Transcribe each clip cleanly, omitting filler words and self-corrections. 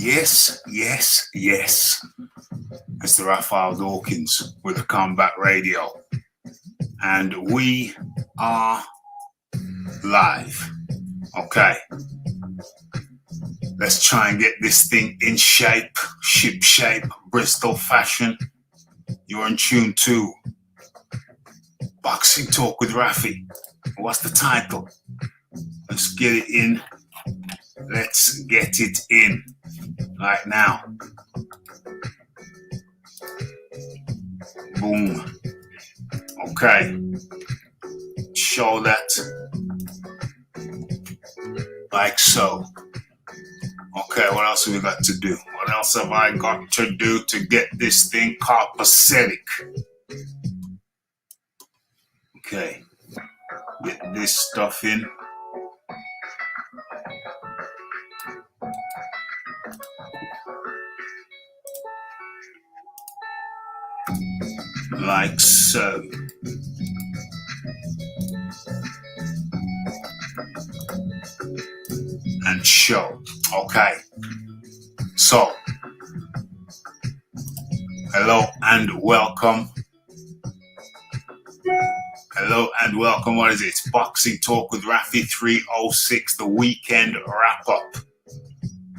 Yes, yes, yes. It's the Raphie Dawkins with the Combat Radio. And we are live. Okay. Let's try and get this thing in shape, ship shape, Bristol fashion. You're in tune to Boxing Talk with Raphie. What's the title? Let's get it in. Let's get it in right now. Boom. Okay. Show that like so. Okay, what else have we got to do? What else have I got to do to get this thing copacetic? Okay. Get this stuff in. Like so. And show. Okay. So, hello and welcome. Hello and welcome. What is it? It's Boxing Talk with Raphie 306, the weekend wrap up.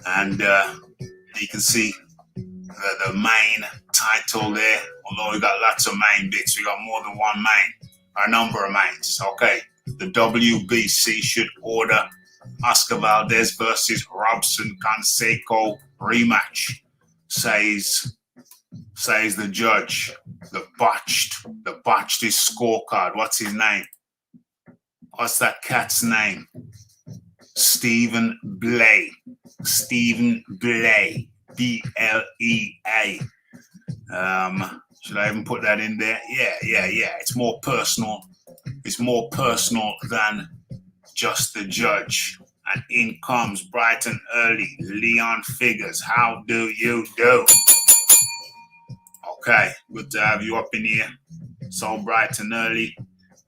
And you can see the main title there. Although we got lots of main bits, we got more than one main, a number of mains. Okay, the WBC should order Oscar Valdez versus Robson Conceicao rematch, says the judge. The botched his scorecard. What's his name? What's that cat's name? Stephen Blea. Stephen Blea. B-L-E-A. Should I even put that in there? Yeah. It's more personal. It's more personal than just the judge. And in comes bright and early Leon Figures. How do you do? Okay, good to have you up in here. So bright and early.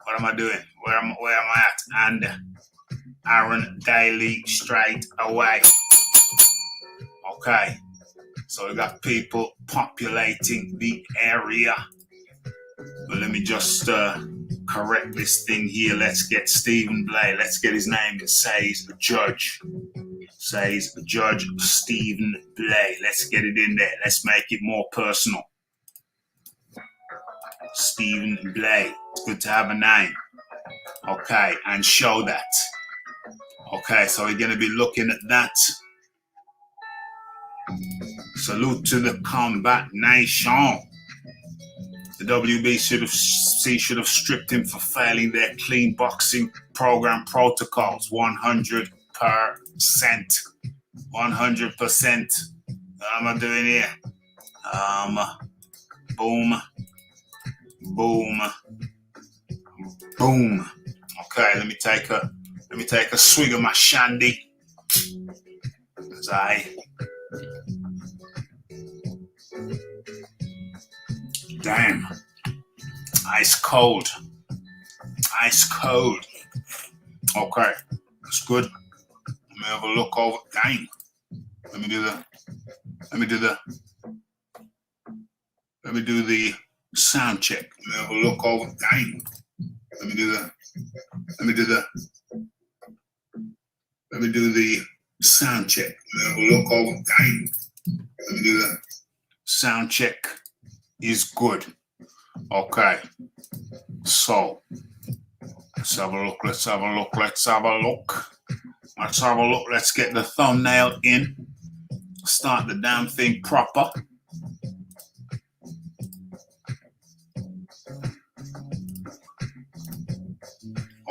What am I doing? Where am I at? And Aaron Daly straight away. Okay. So we got people populating the area. But let me just correct this thing here. Let's get Stephen Blea. Let's get his name. It says Judge. Says Judge Stephen Blea. Let's get it in there. Let's make it more personal. Stephen Blea. It's good to have a name. Okay, and show that. Okay, so we're going to be looking at that. Salute to the Combat Nation. The WBC should have stripped him for failing their clean boxing program protocols. 100%. 100%. What am I doing here? Boom. Boom. Boom. Okay, let me take a swig of my shandy. As damn. Ice cold. Okay, that's good. Let me have a look over. Dang. Let me do the sound check. Let me have a look over. Dang. Let me do the sound check. Let me have a look over. Dang. Let me do the sound check. Is good. Okay. So let's have a look. Let's get the thumbnail in. Start the damn thing proper.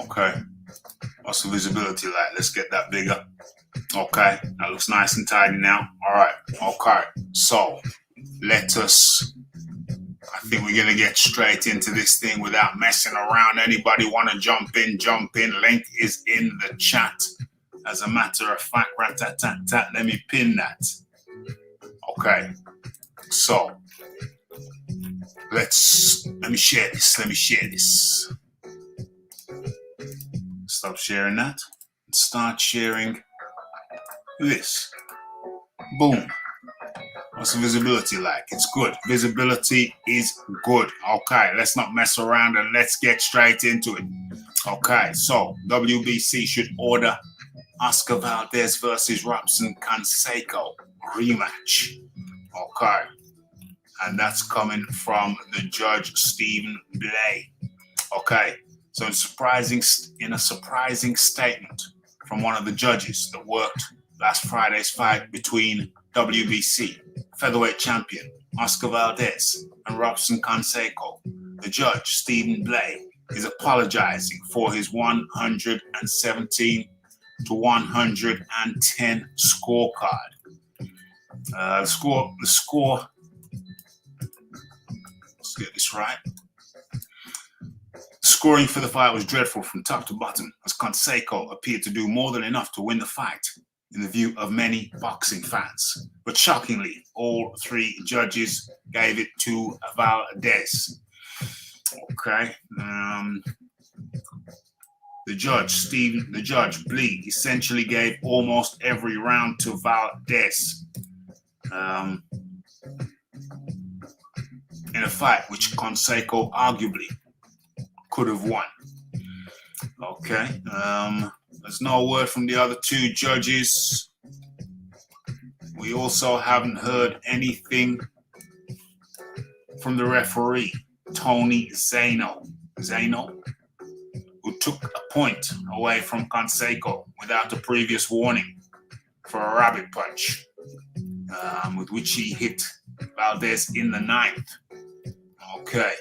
Okay. What's the visibility like? Let's get that bigger. Okay. That looks nice and tidy now. All right. Okay. So I think we're going to get straight into this thing without messing around. Anybody want to jump in? Link is in the chat. As a matter of fact, rat-tat-tat-tat, let me pin that. Okay. So, let me share this. Stop sharing that. Start sharing this. Boom. What's the visibility like? It's good. Visibility is good. Okay, let's not mess around and let's get straight into it. Okay, so WBC should order Oscar Valdez versus Conceicao rematch. Okay, and that's coming from the judge Stephen Blea. Okay, so in a surprising statement from one of the judges that worked last Friday's fight between WBC featherweight champion Oscar Valdez and Conceicao, the judge Stephen Blea is apologizing for his 117 to 110 scorecard. The score. Let's get this right. Scoring for the fight was dreadful from top to bottom, as Conceicao appeared to do more than enough to win the fight, in the view of many boxing fans. But shockingly, all three judges gave it to Valdez. Okay. The judge Blea, essentially gave almost every round to Valdez. In a fight which Conceicao arguably could have won. Okay. There's no word from the other two judges. We also haven't heard anything from the referee, Tony Zano, who took a point away from Conceicao without a previous warning for a rabbit punch, with which he hit Valdez in the ninth. Okay.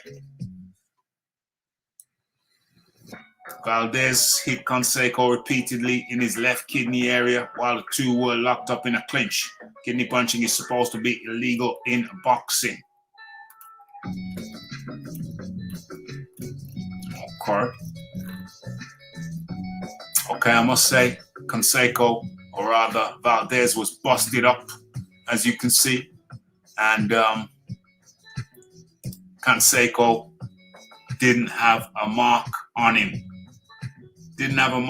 Valdez hit Conceicao repeatedly in his left kidney area while the two were locked up in a clinch. Kidney punching is supposed to be illegal in boxing. Okay, I must say, Conceicao, or rather Valdez, was busted up, as you can see. And Conceicao didn't have a mark on him. Now,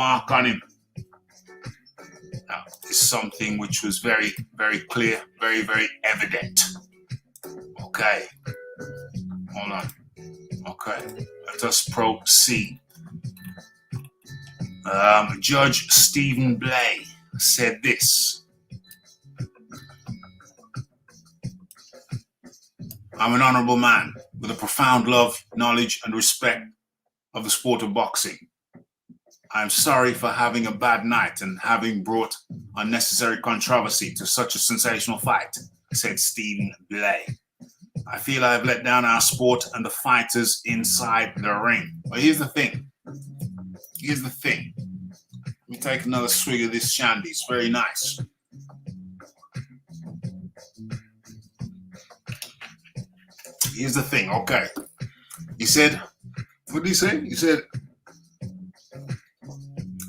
it's something which was very, very clear, very, very evident. Okay. Hold on. Okay. Let us proceed. Judge Stephen Blea said this. I'm an honorable man with a profound love, knowledge, and respect of the sport of boxing. I'm sorry for having a bad night and having brought unnecessary controversy to such a sensational fight, said Stephen Blea. I feel I have let down our sport and the fighters inside the ring. But here's the thing. Let me take another swig of this shandy. It's very nice. Here's the thing. Okay. He said, what did he say?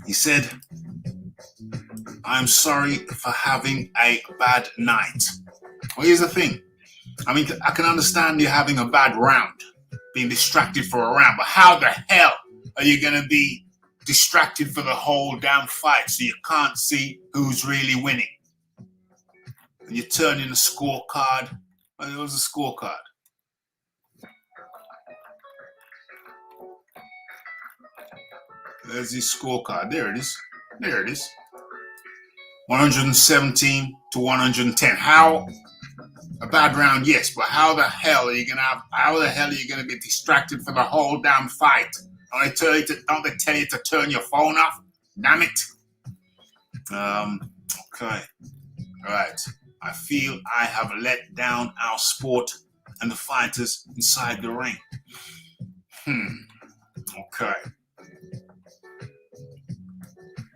He said, I'm sorry for having a bad night. Well, here's the thing. I mean, I can understand you having a bad round, being distracted for a round, but how the hell are you going to be distracted for the whole damn fight so you can't see who's really winning? And you turn in a scorecard. Well, it was a scorecard. There's his scorecard. There it is. 117 to 110. How? A bad round, yes, but how the hell are you gonna be distracted for the whole damn fight? Don't they tell you to turn your phone off? Damn it. Okay. All right. I feel I have let down our sport and the fighters inside the ring. Okay.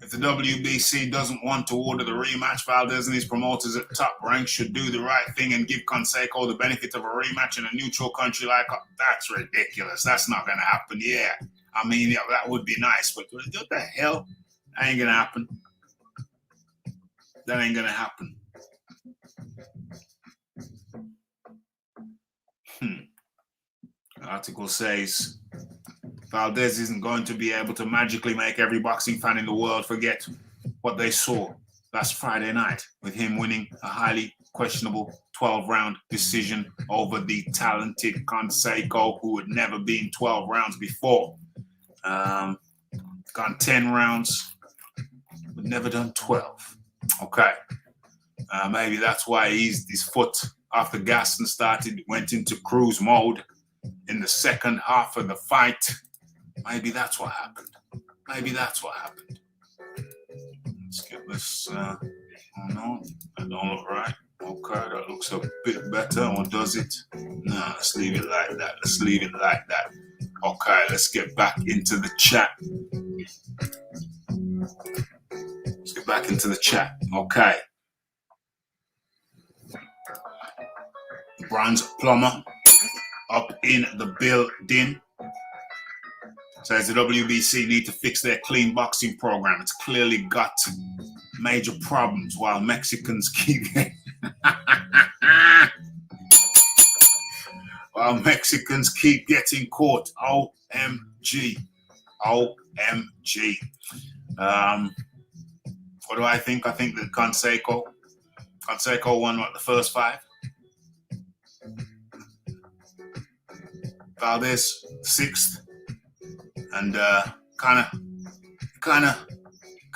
If the WBC doesn't want to order the rematch, Valdez and his promoters at top rank should do the right thing and give Conceicao the benefit of a rematch in a neutral country like that's ridiculous. That's not going to happen. Yeah, I mean, yeah, that would be nice, but what the hell? That ain't going to happen. The article says Valdez isn't going to be able to magically make every boxing fan in the world forget what they saw last Friday night, with him winning a highly questionable 12-round decision over the talented Conceicao, who had never been 12 rounds before. Gone 10 rounds, but never done 12. Okay. Maybe that's why his foot off the gas and went into cruise mode in the second half of the fight. Maybe that's what happened. Maybe that's what happened. Let's get this. Oh no, that don't look right. Okay, that looks a bit better. Or does it? No, let's leave it like that. Let's leave it like that. Okay, let's get back into the chat. Let's get back into the chat. Okay. Bronze Plumber up in the building. Says the WBC need to fix their clean boxing program. It's clearly got major problems while Mexicans keep getting caught. OMG. OMG. What do I think? I think that Conceicao won the first 5. Valdez 6th. And kind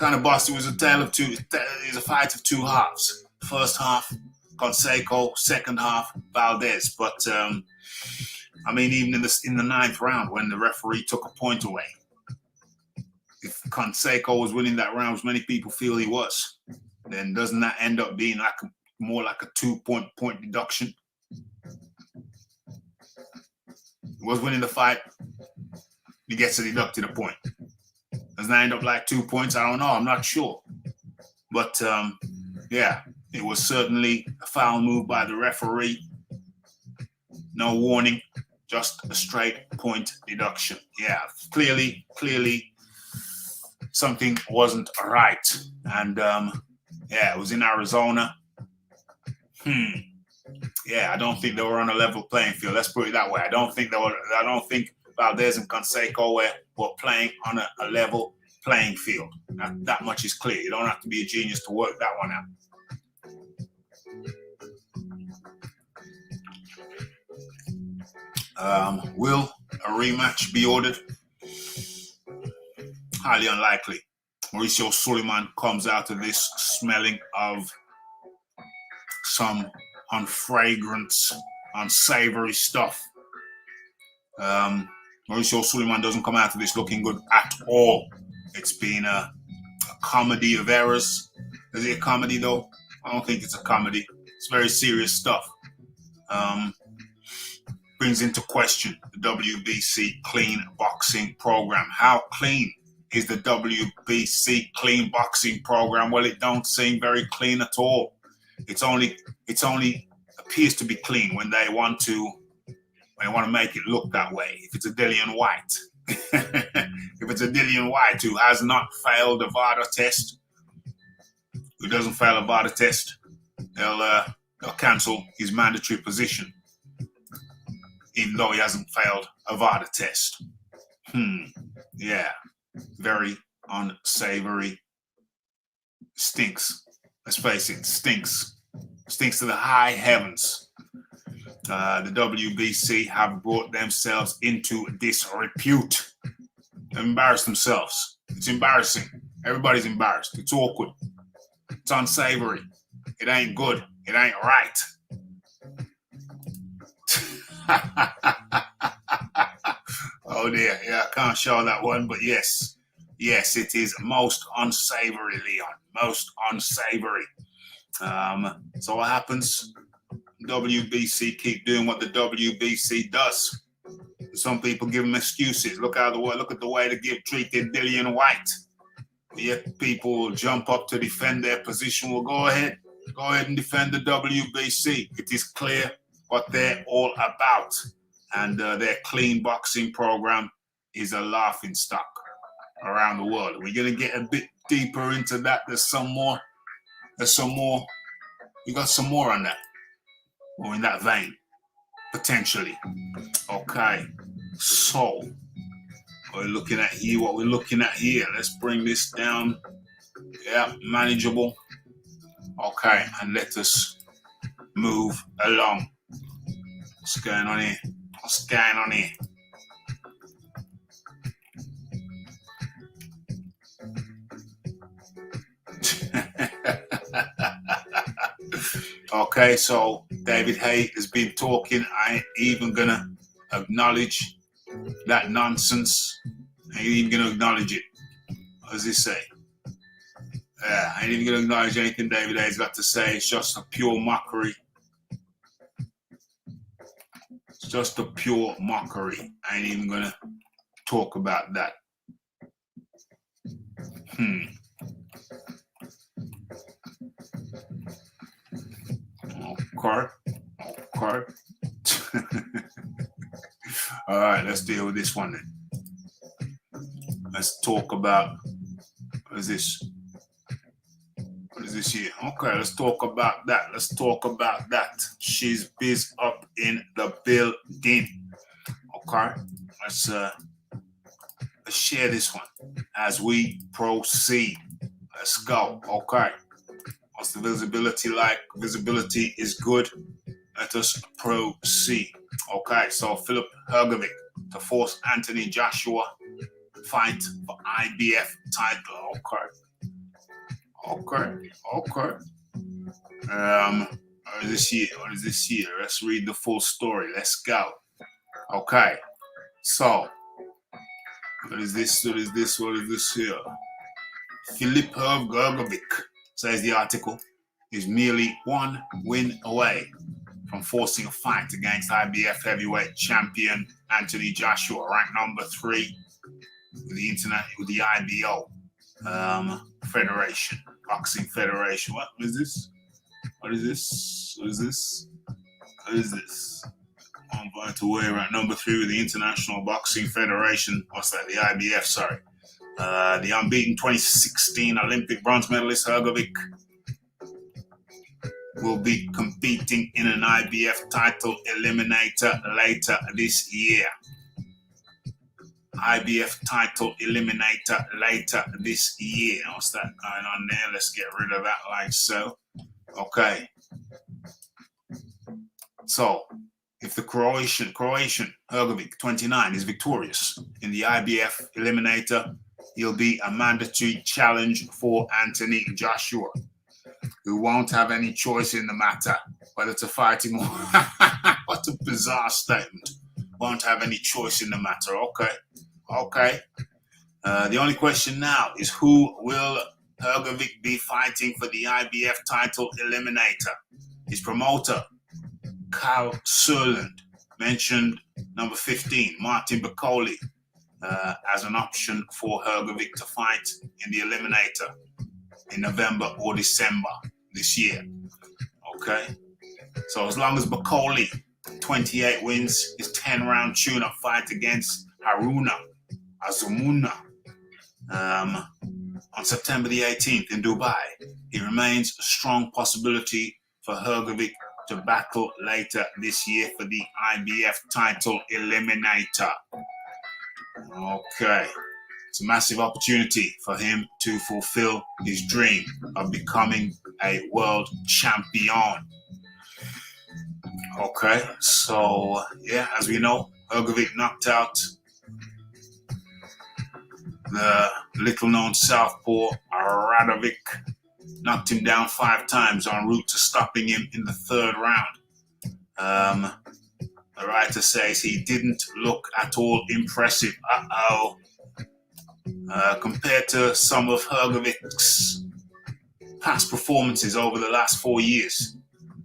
of bossy. It was a tale of two. It was a fight of two halves. First half, Conceicao. Second half, Valdez. But I mean, even in the 9th round, when the referee took a point away, if Conceicao was winning that round, as many people feel he was, then doesn't that end up being more like a 2-point deduction? He was winning the fight. He gets deducted a point. Doesn't that end up like 2 points? I don't know. I'm not sure. But, yeah, it was certainly a foul move by the referee. No warning, just a straight point deduction. Yeah, clearly, something wasn't right. And, yeah, it was in Arizona. Yeah, I don't think they were on a level playing field. Let's put it that way. I don't think Valdez and Conceicao were playing on a level playing field. That much is clear. You don't have to be a genius to work that one out. Will a rematch be ordered? Highly unlikely. Mauricio Suleiman comes out of this smelling of some unfragrance, unsavory stuff. Mauricio Suleiman doesn't come out of this looking good at all. It's been a comedy of errors. Is it a comedy though? I don't think it's a comedy. It's very serious stuff. Brings into question the WBC clean boxing program. How clean is the WBC clean boxing program? Well, it don't seem very clean at all. It's only appears to be clean when they want to make it look that way. If it's a Dillian White, if it's a Dillian White who has not failed a VADA test, who doesn't fail a VADA test, they'll cancel his mandatory position, even though he hasn't failed a VADA test. Yeah, very unsavory. Stinks. Let's face it, stinks. Stinks to the high heavens. The WBC have brought themselves into disrepute. They've embarrassed themselves. It's embarrassing. Everybody's embarrassed. It's awkward. It's unsavory. It ain't good. It ain't right. Oh dear. Yeah, I can't show that one, but yes. Yes, it is most unsavory, Leon. Most unsavory. So what happens? WBC keep doing what the WBC does. Some people give them excuses. Look at the way they treated Dillian White. Yet people will jump up to defend their position. Well, go ahead and defend the WBC. It is clear what they're all about, and their clean boxing program is a laughing stock around the world. We're gonna get a bit deeper into that. There's some more. We got some more on that. Or in that vein, potentially. Okay, so what we're looking at here. Let's bring this down. Yeah, manageable. Okay, and let us move along. What's going on here? What's going on here? Okay, so David Hay has been talking. I ain't even gonna acknowledge that nonsense. I ain't even gonna acknowledge it. What does he say? I ain't even gonna acknowledge anything David Hay's got to say. It's just a pure mockery. It's just a pure mockery. I ain't even gonna talk about that. Okay. All right, let's deal with this one then. Let's talk about, what is this? What is this here? Okay, let's talk about that. Let's talk about that. She's biz up in the building. Okay, let's share this one as we proceed. Let's go. Okay, what's the visibility like? Visibility is good. Let us proceed. Okay, so Filip Hrgovic to force Anthony Joshua fight for IBF title. Okay. What is this here? Let's read the full story. Let's go. Okay. So, what is this here? Filip Hrgovic, says the article, is merely one win away from forcing a fight against IBF heavyweight champion Anthony Joshua, ranked number 3 with the IBO Federation, Boxing Federation. What is this? I'm going to weigh ranked number 3 with the International Boxing Federation. What's that? The IBF, sorry. The unbeaten 2016 Olympic bronze medalist Hrgovic will be competing in an IBF title eliminator later this year. IBF title eliminator later this year. What's that going on there? Let's get rid of that like so. Okay. So, if the Croatian Hrgovic, 29, is victorious in the IBF eliminator, he'll be a mandatory challenge for Anthony Joshua, who won't have any choice in the matter whether to fight him or what a bizarre statement. Won't have any choice in the matter. Okay. The only question now is who will Hrgovic be fighting for the IBF title eliminator? His promoter, Carl Surland, mentioned number 15, Martin Bakole, as an option for Hrgovic to fight in the eliminator in November or December this year. Okay. So as long as Bakole, 28 wins his 10-round tune-up fight against Haruna Azumuna on September the 18th in Dubai, he remains a strong possibility for Hrgovic to battle later this year for the IBF title eliminator. Okay. It's a massive opportunity for him to fulfill his dream of becoming a world champion. Okay, so yeah, as we know, Hrgovic knocked out the little-known southpaw Radovic, knocked him down 5 times en route to stopping him in the 3rd round. The writer says he didn't look at all impressive. Compared to some of Hrgovic's past performances over the last 4 years.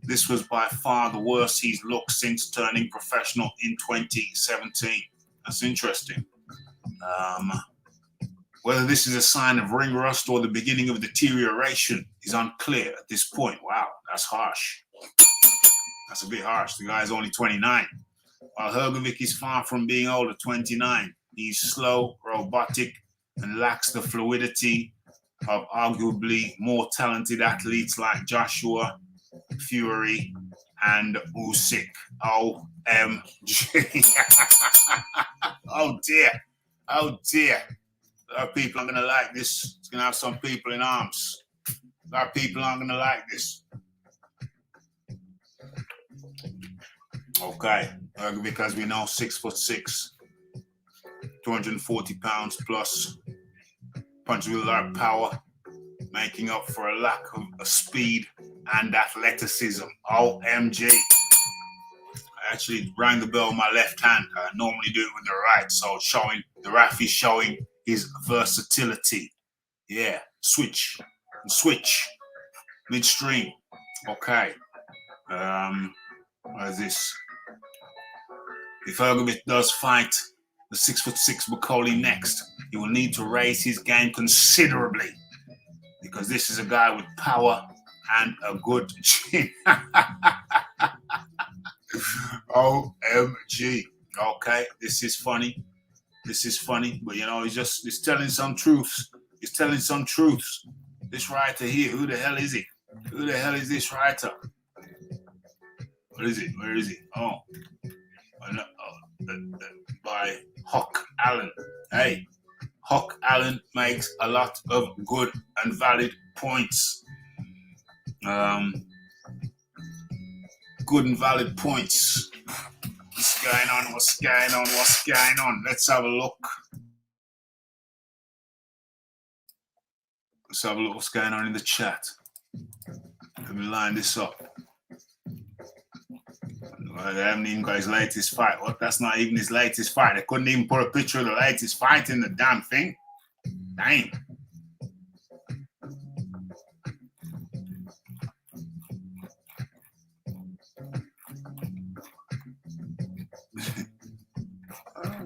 This was by far the worst he's looked since turning professional in 2017. That's interesting. Whether this is a sign of ring rust or the beginning of deterioration is unclear at this point. Wow, that's harsh. That's a bit harsh. The guy's only 29. While Hrgovic is far from being old at 29, he's slow, robotic, and lacks the fluidity of arguably more talented athletes like Joshua, Fury, and Usyk. OMG. Oh dear. There are people I'm going to like this. It's going to have some people in arms. A lot of people aren't gonna like this. Okay, because we know 6'6", 240 pounds plus, punches with a lot of power, making up for a lack of speed and athleticism. OMG. I actually rang the bell with my left hand. I normally do it with the right, so showing the Raphie showing his versatility. Yeah, switch, midstream. Okay. What is this? If Ergovic does fight the 6'6" Bukoli next, he will need to raise his game considerably because this is a guy with power and a good chin. OMG. Okay, this is funny. But you know, he's telling some truths. This writer here, who the hell is he? Who the hell is this writer? What is it? Where is he? Oh, by Huck Allen. Hey, Huck Allen makes a lot of good and valid points. Good and valid points. What's going on? Let's have a look. Let's have a look what's going on in the chat. Let me line this up. They haven't even got his latest fight. What? That's not even his latest fight. They couldn't even put a picture of the latest fight in the damn thing. Damn.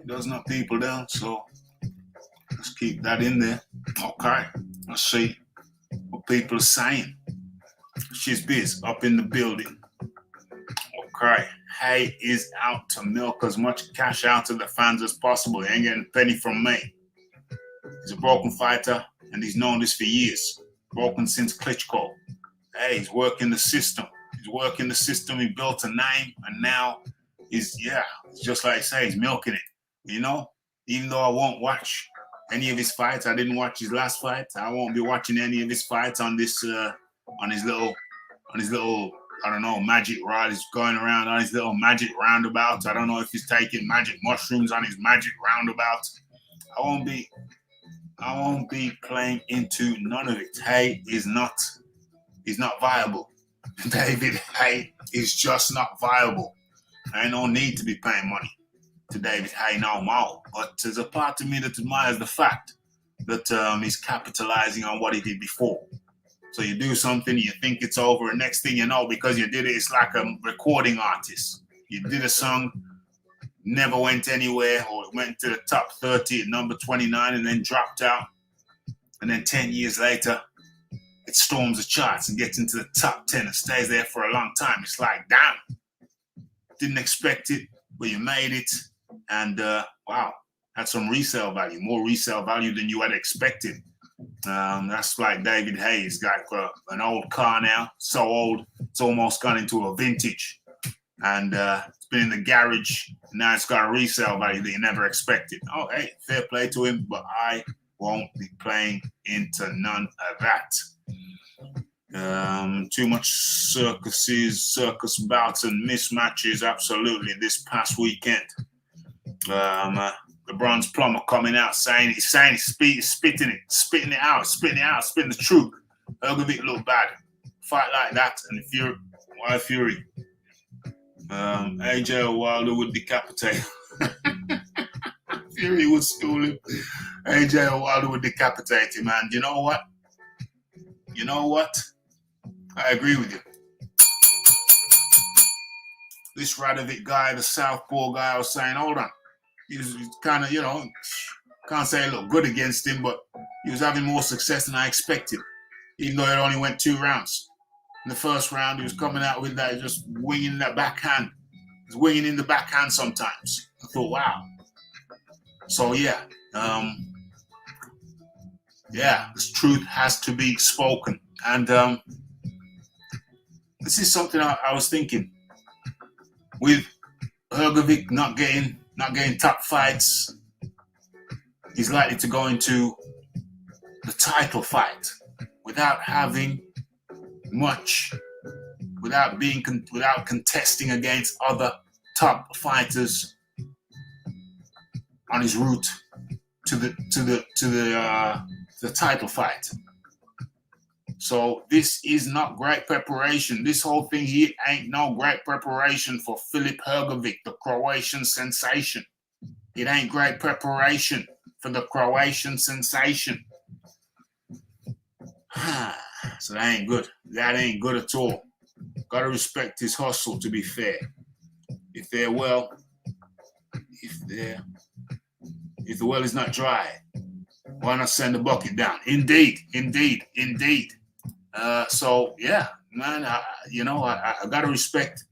He does knock people down, so let's keep that in there. Okay, let's see what people are saying. She's biz up in the building. Okay, Hay is out to milk as much cash out to the fans as possible. He ain't getting a penny from me. He's a broken fighter, and he's known this for years. Broken since Klitschko. Hey, he's working the system. He built a name, and now it's just like I say, he's milking it. You know, even though I won't watch any of his fights, I didn't watch his last fight. I won't be watching any of his fights on this, on his little, I don't know, magic ride. He's going around on his little magic roundabout. I don't know if he's taking magic mushrooms on his magic roundabout. I won't be playing into none of it. Hay is not viable. David Hay is just not viable. I ain't no need to be paying money to David Hay no more. But there's a part of me that admires the fact that he's capitalizing on what he did before. So you do something, you think it's over, and next thing you know, because you did it, it's like a recording artist. You did a song, never went anywhere, or it went to the top 30 at number 29 and then dropped out. And then 10 years later, it storms the charts and gets into the top 10 and stays there for a long time. It's like, damn, didn't expect it, but you made it. And wow, had some resale value, more resale value than you had expected. That's like David Hay. He's got an old car now, so old, it's almost gone into a vintage. And it's been in the garage, and now it's got a resale value that you never expected. Oh, hey, fair play to him, but I won't be playing into none of that. Too much circus bouts and mismatches, absolutely, this past weekend. LeBron's plumber coming out saying spitting it out, spitting the truth. Ergovic look bad. Fight like that, and Fury, why Fury? AJ Wilder would decapitate. Fury would school him. AJ Wilder would decapitate him, and you know what? I agree with you. This Radovic guy, the Southpaw guy, I was saying, hold on. He was kind of, can't say it looked good against him, but he was having more success than I expected, even though it only went 2 rounds. In the first round, he was coming out with that, just winging that backhand. He was winging in the backhand sometimes. I thought, wow. So, this truth has to be spoken. And this is something I was thinking. With Ergovic not getting top fights, he's likely to go into the title fight without having much without contesting against other top fighters on his route to the title fight. So this is not great preparation. This whole thing here ain't no great preparation for Filip Hrgović, the Croatian sensation. It ain't great preparation for the Croatian sensation. So that ain't good. That ain't good at all. Gotta respect his hustle, to be fair. If the well is not dry, why not send the bucket down? Indeed. So yeah, man, I gotta respect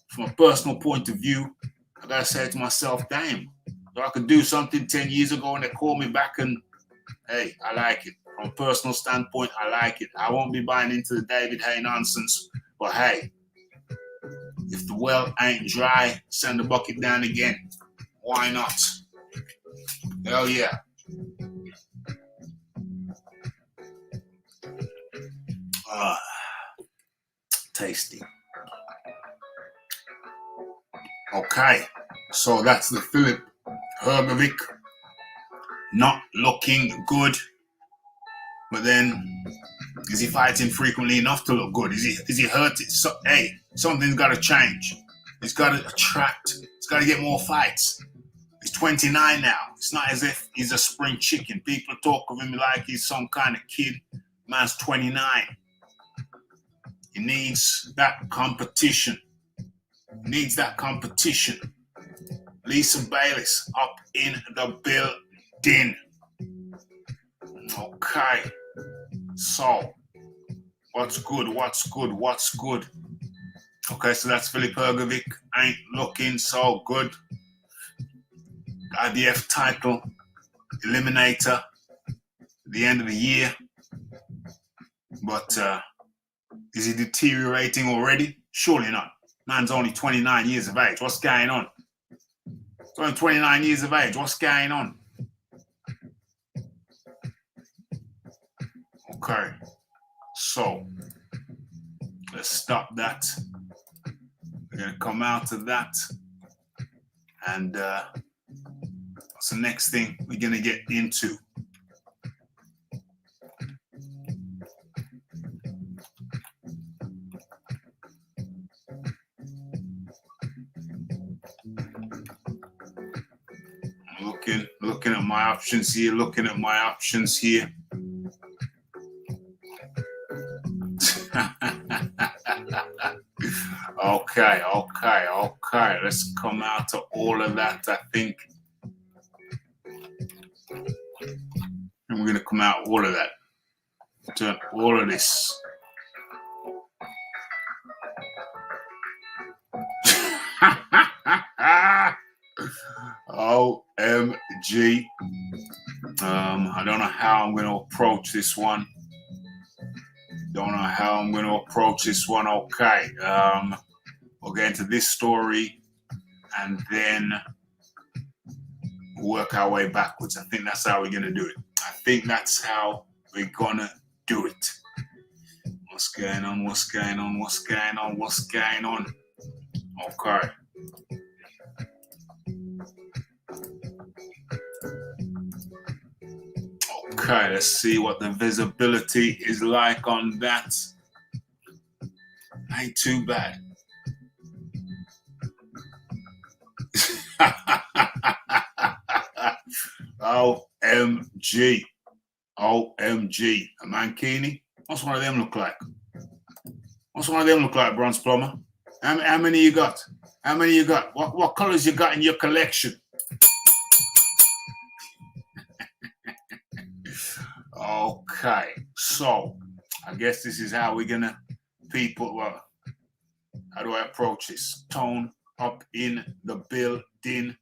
from a personal point of view. I gotta say to myself, damn, if I could do something 10 years ago and they call me back and hey, I like it. From a personal standpoint, I like it. I won't be buying into the David Hay nonsense, but hey, if the well ain't dry, send the bucket down again. Why not? Hell yeah. Tasty. Okay, so that's the Filip Hrgović. Not looking good. But then, is he fighting frequently enough to look good? Is he hurt? So, hey, something's got to change. He's got to attract. He's got to get more fights. He's 29 now. It's not as if he's a spring chicken. People talk of him like he's some kind of kid. Man's 29. He needs that competition. Lisa Bayliss up in the building. Okay. So, what's good? Okay, so that's Filip Hrgović. Ain't looking so good. IBF title, eliminator, at the end of the year. But is he deteriorating already? Surely not. Man's only 29 years of age. What's going on? He's only 29 years of age. What's going on? Okay. So, let's stop that. We're going to come out of that. And what's the next thing we're going to get into? Looking at my options here. Okay. Let's come out to all of that, I think. And we're going to come out all of that. To all of this. OMG. I don't know how I'm going to approach this one. Okay. We'll get into this story and then work our way backwards. I think that's how we're going to do it. What's going on? Okay. Okay, let's see what the visibility is like on that. Ain't too bad. OMG. Mankini? What's one of them look like? Bronze Plumber? How many you got? What colors you got in your collection? Okay, so I guess this is how we're gonna how do I approach this? Tone up in the building.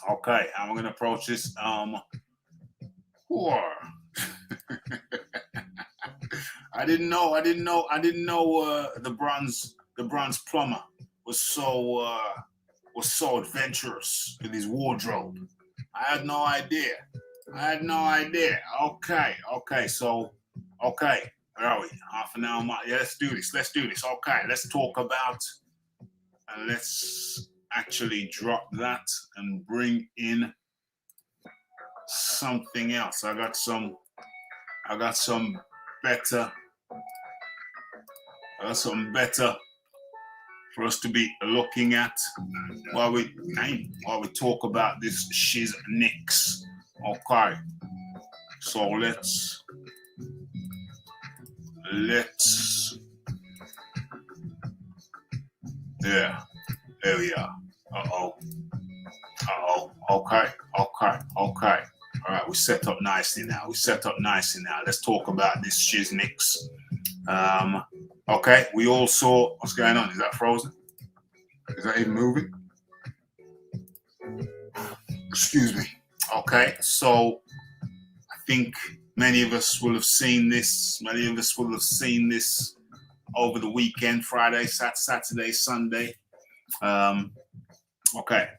Okay, how am I gonna approach this? I didn't know the bronze plumber was so adventurous with his wardrobe. I had no idea. Okay. So where are we? Half an hour. Yeah, let's do this. Let's do this. Okay, let's talk about, and let's actually drop that and bring in something else. I got some better. Better for us to be looking at while we talk about this shiznix. Okay, so let's yeah, there we are. Okay. All right, we set up nicely now. Let's talk about this shiznix. Okay, we all saw what's going on. Is that frozen? Is that even moving? Excuse me. Okay, so I think many of us will have seen this. Over the weekend, Friday, Saturday, Sunday. Okay.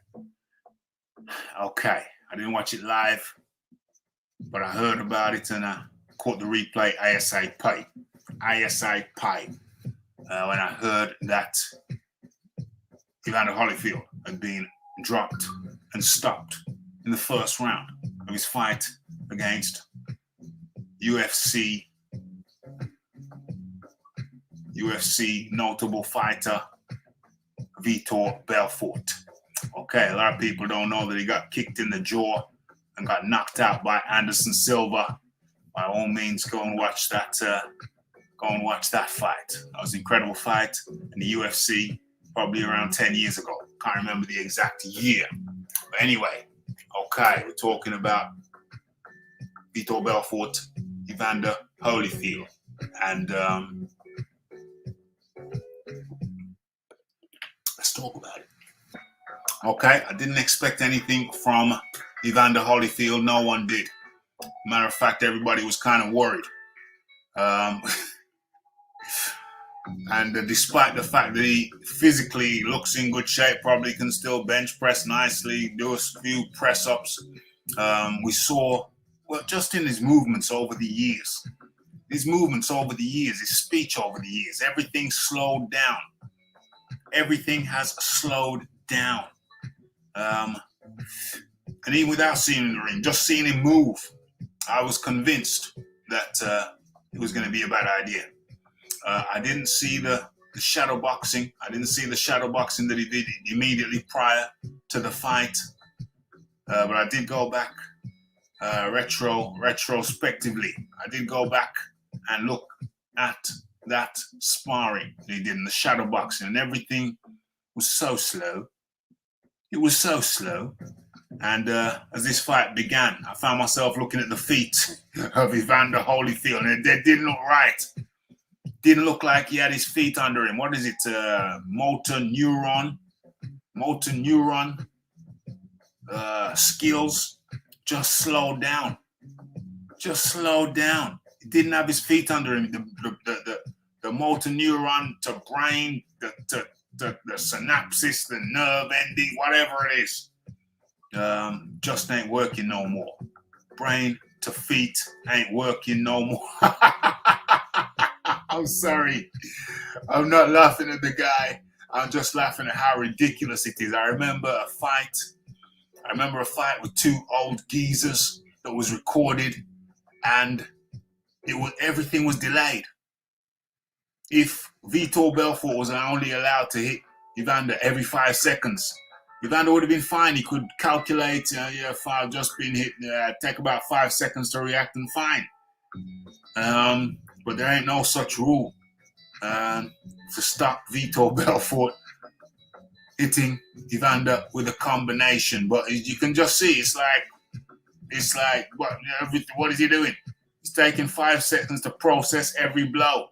I didn't watch it live, but I heard about it and I caught the replay ASAP. When I heard that Evander Holyfield had been dropped and stopped in the first round of his fight against UFC notable fighter Vitor Belfort. Okay, a lot of people don't know that he got kicked in the jaw and got knocked out by Anderson Silva. By all means, go and watch that fight. That was an incredible fight in the UFC, probably around 10 years ago. Can't remember the exact year. But anyway, okay, we're talking about Vitor Belfort, Evander Holyfield. And let's talk about it. Okay, I didn't expect anything from Evander Holyfield. No one did. Matter of fact, everybody was kind of worried. And despite the fact that he physically looks in good shape, probably can still bench press nicely, do a few press-ups, we saw, well, just in his movements over the years, his speech over the years, everything slowed down. Everything has slowed down. And even without seeing him in the ring, just seeing him move, I was convinced that it was going to be a bad idea. I didn't see the shadow boxing. I didn't see the shadow boxing that he did immediately prior to the fight. But I did go back retrospectively. I did go back and look at that sparring that he did in the shadow boxing, and everything was so slow. It was so slow. And as this fight began, I found myself looking at the feet of Evander Holyfield, and they didn't look right. Didn't look like he had his feet under him. What is it? Motor neuron skills just slowed down. He didn't have his feet under him. The motor neuron to brain, the synapses, the nerve ending, whatever it is, just ain't working no more. Brain to feet ain't working no more. I'm sorry. I'm not laughing at the guy. I'm just laughing at how ridiculous it is. I remember a fight with two old geezers that was recorded, and everything was delayed. If Vitor Belfort was only allowed to hit Evander every 5 seconds, Evander would have been fine. He could calculate, if I've just been hit, take about 5 seconds to react and fine. But there ain't no such rule to stop Vitor Belfort hitting Evander with a combination. But you can just see, it's like what is he doing? He's taking 5 seconds to process every blow.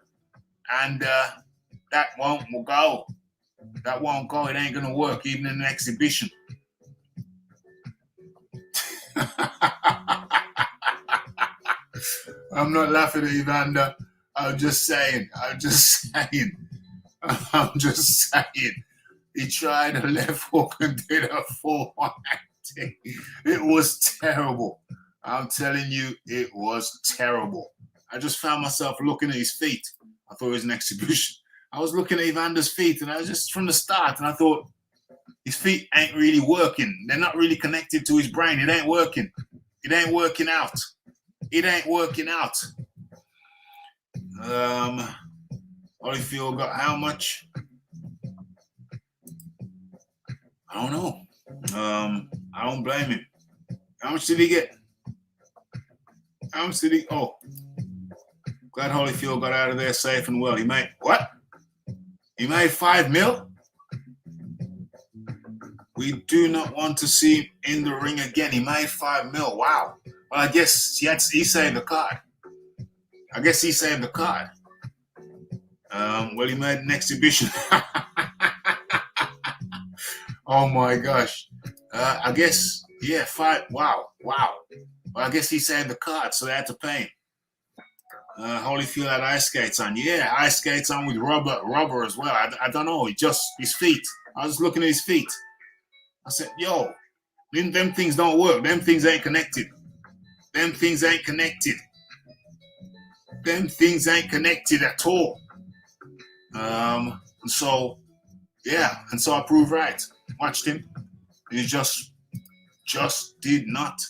And that won't go. That won't go. It ain't going to work, even in an exhibition. I'm not laughing at Evander. I'm just saying. He tried a left hook and did a 4-1. It was terrible. I'm telling you, it was terrible. I just found myself looking at his feet. I thought it was an exhibition. I was looking at Evander's feet, and I was just from the start, and I thought, his feet ain't really working. They're not really connected to his brain. It ain't working. It ain't working out. It ain't working out. Holyfield got how much? I don't know. I don't blame him. How much did he get? How much did he? Oh, glad Holyfield got out of there safe and well. He made what? He made $5 million. We do not want to see him in the ring again. He made $5 million. Wow. Well, I guess he saved the card. Well, he made an exhibition. Oh my gosh. I guess, yeah, wow. Well, I guess he saved the card, so they had to pay him. Holyfield had ice skates on. Yeah, ice skates on with rubber as well. I don't know. His feet. I was looking at his feet. I said, yo, them things don't work. Them things ain't connected. Them things ain't connected at all. And so I proved right. Watched him. He just did not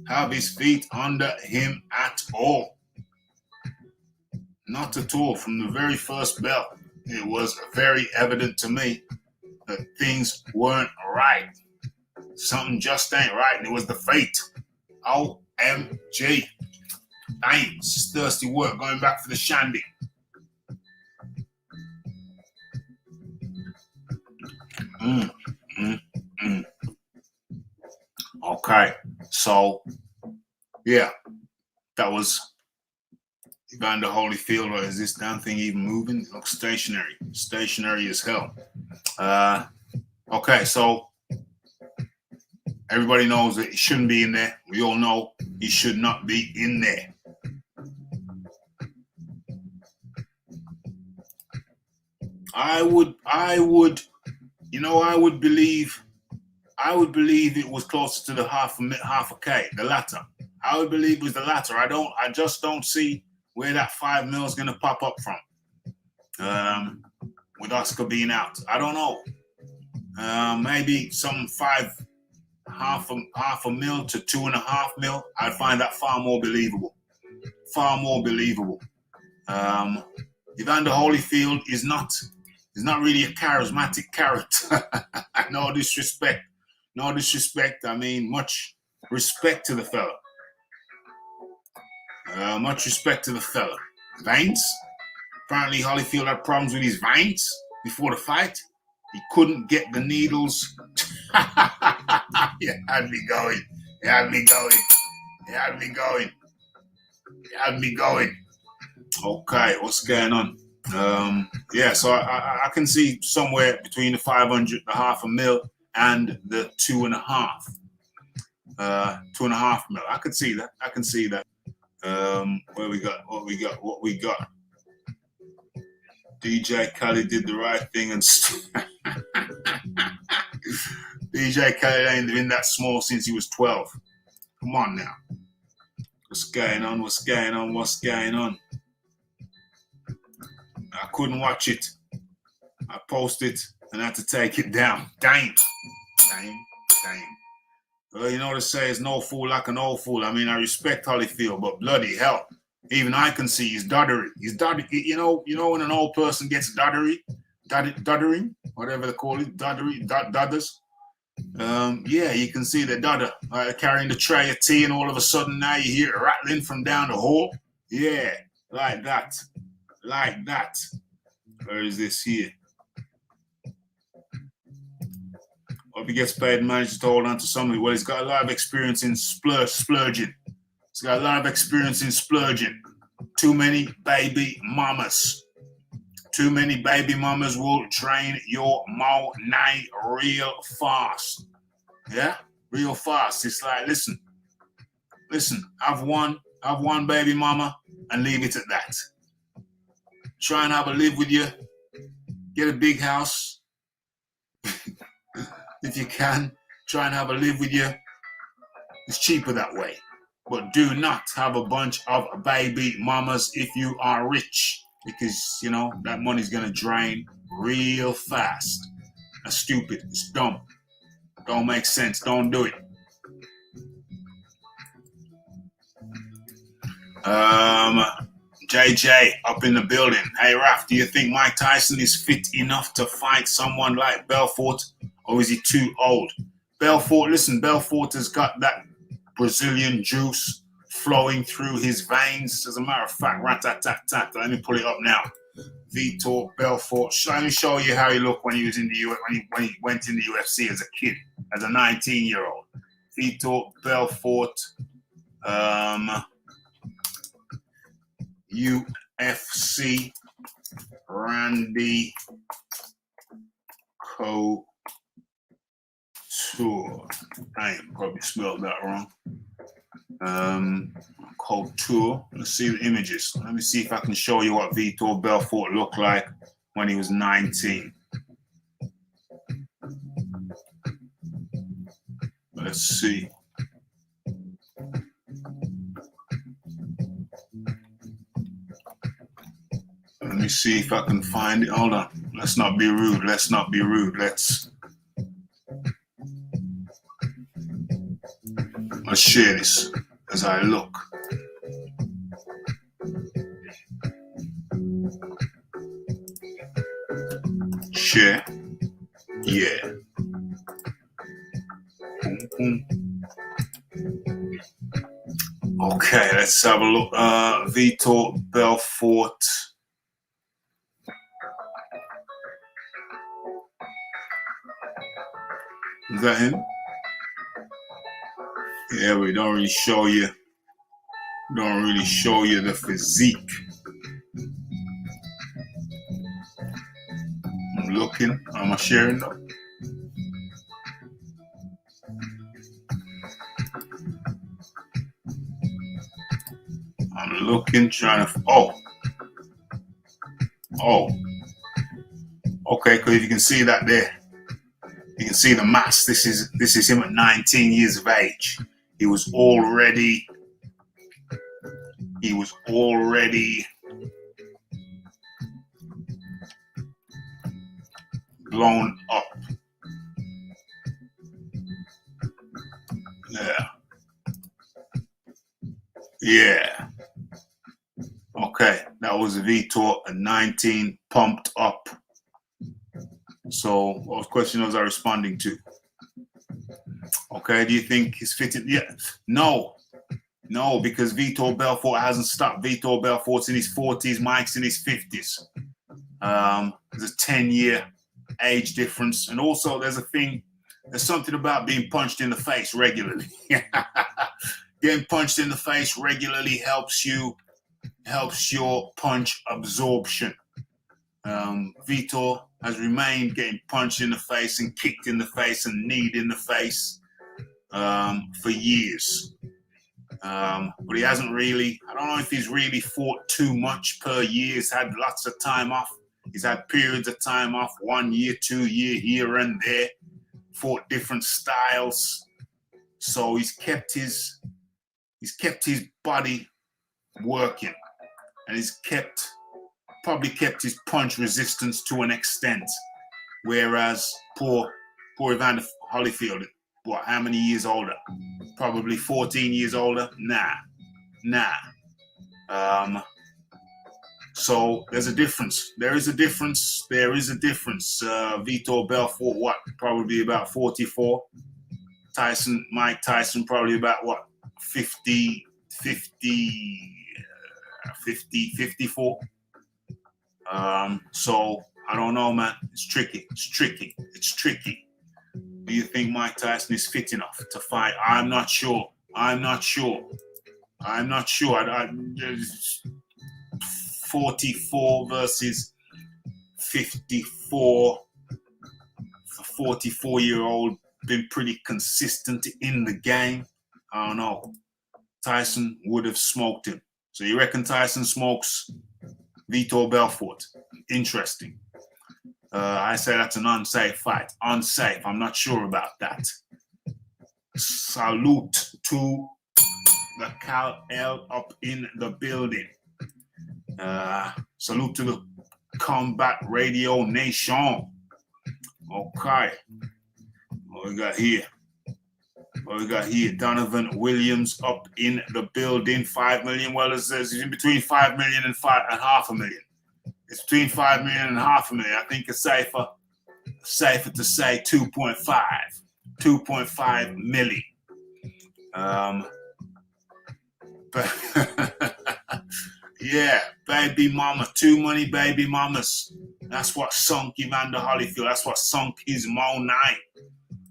have his feet under him at all. Not at all. From the very first bell, it was very evident to me that things weren't right. Something just ain't right, and it was the fate. OMG. Damn, this is thirsty work, going back for the shandy. Okay, so, yeah, that was Evander Holyfield. Or is this damn thing even moving? It looks stationary. Stationary as hell. Okay, so everybody knows that he shouldn't be in there. We all know he should not be in there. I would believe it was closer to the half a K, the latter. I would believe it was the latter. I just don't see where that $5 million is gonna pop up from. With Oscar being out. I don't know. Maybe some half a mil to $2.5 million. I'd find that far more believable. Evander Holyfield is not really a charismatic character. No disrespect. I mean, much respect to the fella. Veins. Apparently, Holyfield had problems with his veins before the fight. He couldn't get the needles. He had me going. Okay, what's going on? So I can see somewhere between the 500, the half a mil, and the 2.5. 2.5 mil. I can see that. What we got? DJ Khaled did the right thing and DJ Khaled ain't been that small since he was 12. Come on now. What's going on? I couldn't watch it. I posted and had to take it down. Damn. Well, you know what to say is no fool like an old fool. I mean, I respect Holyfield, but bloody hell. Even I can see he's doddery. You know when an old person gets doddering, whatever they call it, dodders. You can see the dodder carrying the tray of tea, and all of a sudden now you hear it rattling from down the hall. Yeah, like that. Where is this here? Hope he gets paid and manages to hold on to somebody. Well, he's got a lot of experience in splurging. Too many baby mamas. Will drain your money real fast. Yeah? Real fast. It's like, listen, I've one baby mama and leave it at that. Try and have a live with you. Get a big house. If you can, try and have a live with you. It's cheaper that way. But do not have a bunch of baby mamas if you are rich, because you know that money's gonna drain real fast. That's stupid. It's dumb. Don't make sense. Don't do it. JJ up in the building. Hey Raph, do you think Mike Tyson is fit enough to fight someone like Belfort, or is he too old? Belfort, listen, Belfort has got that Brazilian juice flowing through his veins. As a matter of fact, rat-tat-tat-tat. Let me pull it up now. Vitor Belfort. Let me show you how he looked when he was in the when he went in the UFC as a kid, as a 19-year-old. Vitor Belfort, UFC Randy Couture. I probably spelled that wrong. Couture. Let's see the images. Let me see if I can show you what Vitor Belfort looked like when he was 19. Let's see. Let me see if I can find it. Hold on. Let's not be rude. Let's not be rude. Let's share this as I look. Share. Yeah. Okay, let's have a look. Vitor Belfort. Is that him? Yeah, we don't really show you. Don't really show you the physique. I'm looking. Am I sharing though? I'm looking, trying to. Oh. Okay, because you can see that there. You can see the mass. This is him at 19 years of age. He was already blown up. Yeah. Okay, that was Vitor at 19, pumped up. So, what question was I responding to? Okay, do you think he's fitting? Yeah, no, because Vitor Belfort hasn't stopped. Vitor Belfort's in his 40s, Mike's in his 50s. There's a 10-year age difference, and also there's something about being punched in the face regularly. Getting punched in the face regularly helps your punch absorption. Vitor has remained getting punched in the face and kicked in the face and kneed in the face for years. But he hasn't really, I don't know if he's really fought too much per year. He's had lots of time off. He's had periods of time off, 1 year, 2 year, here and there, fought different styles. So he's kept his body working, and he's probably kept his punch resistance to an extent. Whereas poor Evander Holyfield, what, how many years older? Probably 14 years older? Nah. So there's a difference. There is a difference. Vitor Belfort, what? Probably about 44. Mike Tyson, probably about what? 54. So I don't know, man. It's tricky. Do you think Mike Tyson is fit enough to fight? I'm not sure. 44 versus 54. A 44-year-old been pretty consistent in the game. I don't know. Tyson would have smoked him. So you reckon Tyson smokes Vitor Belfort? Interesting. I say that's an unsafe fight. Unsafe. I'm not sure about that. Salute to the Cal L up in the building. Salute to the Combat Radio Nation. Okay. What we got here? Donovan Williams up in the building. 5 million. Well, it's in between 5 million and half a million. It's between 5 million and half a million. I think it's safer to say 2.5 million. But yeah, baby mama, too many baby mamas. That's what sunk Evander Holyfield. That's what sunk his Mo night.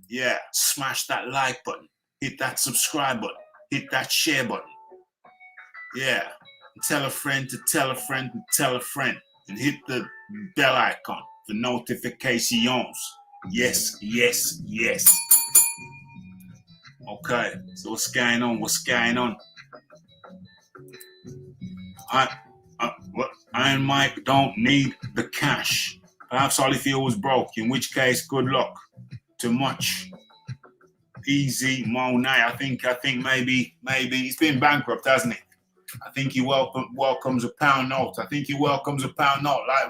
Yeah, smash that like button, hit that subscribe button, hit that share button. Yeah, tell a friend to tell a friend to tell a friend, and hit the bell icon for notifications. Yes, yes, yes. Okay, so what's going on? Iron Mike don't need the cash. Perhaps Holyfield was broke, in which case, good luck. Too much. Easy Mo Night. I think maybe he's been bankrupt, hasn't he? I think he welcomes a pound note. Like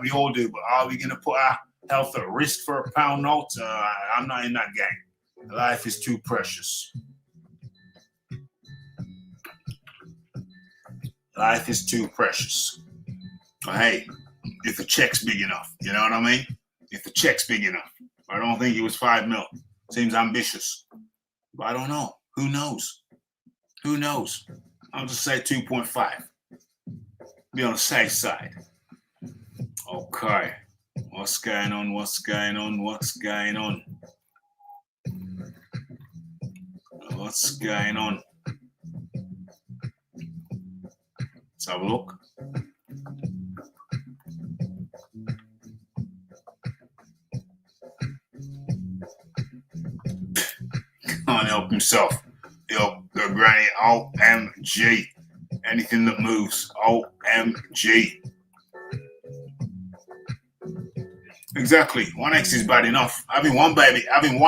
we all do. But are we gonna put our health at risk for a pound note? I'm not in that game. Life is too precious. Life is too precious. But hey, if the check's big enough, you know what I mean? If the check's big enough. I don't think it was 5 mil. Seems ambitious. But I don't know. Who knows? I'll just say 2.5. Be on the safe side. Okay. What's going on? Let's have a look. Can't help himself. Yo, the granny, OMG. Anything that moves, OMG. Exactly. 1X is bad enough. Having one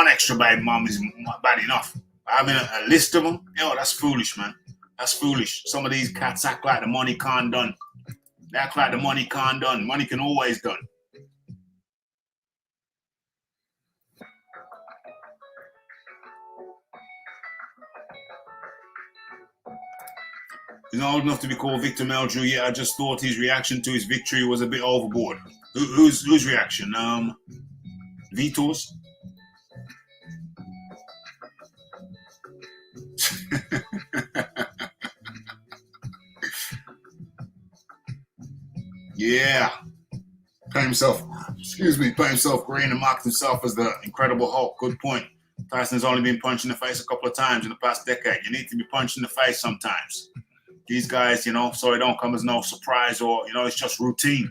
extra baby mom is bad enough. Having a list of them, that's foolish, man. That's foolish. Some of these cats act like the money can't done. They act like the money can't done. Money can always done. He's not old enough to be called Victor Meldrew yet. I just thought his reaction to his victory was a bit overboard. Whose reaction? Vitor's? Yeah. Pay himself green and marked himself as the Incredible Hulk. Good point. Tyson has only been punched in the face a couple of times in the past decade. You need to be punched in the face sometimes. These guys, so it don't come as no surprise or, it's just routine.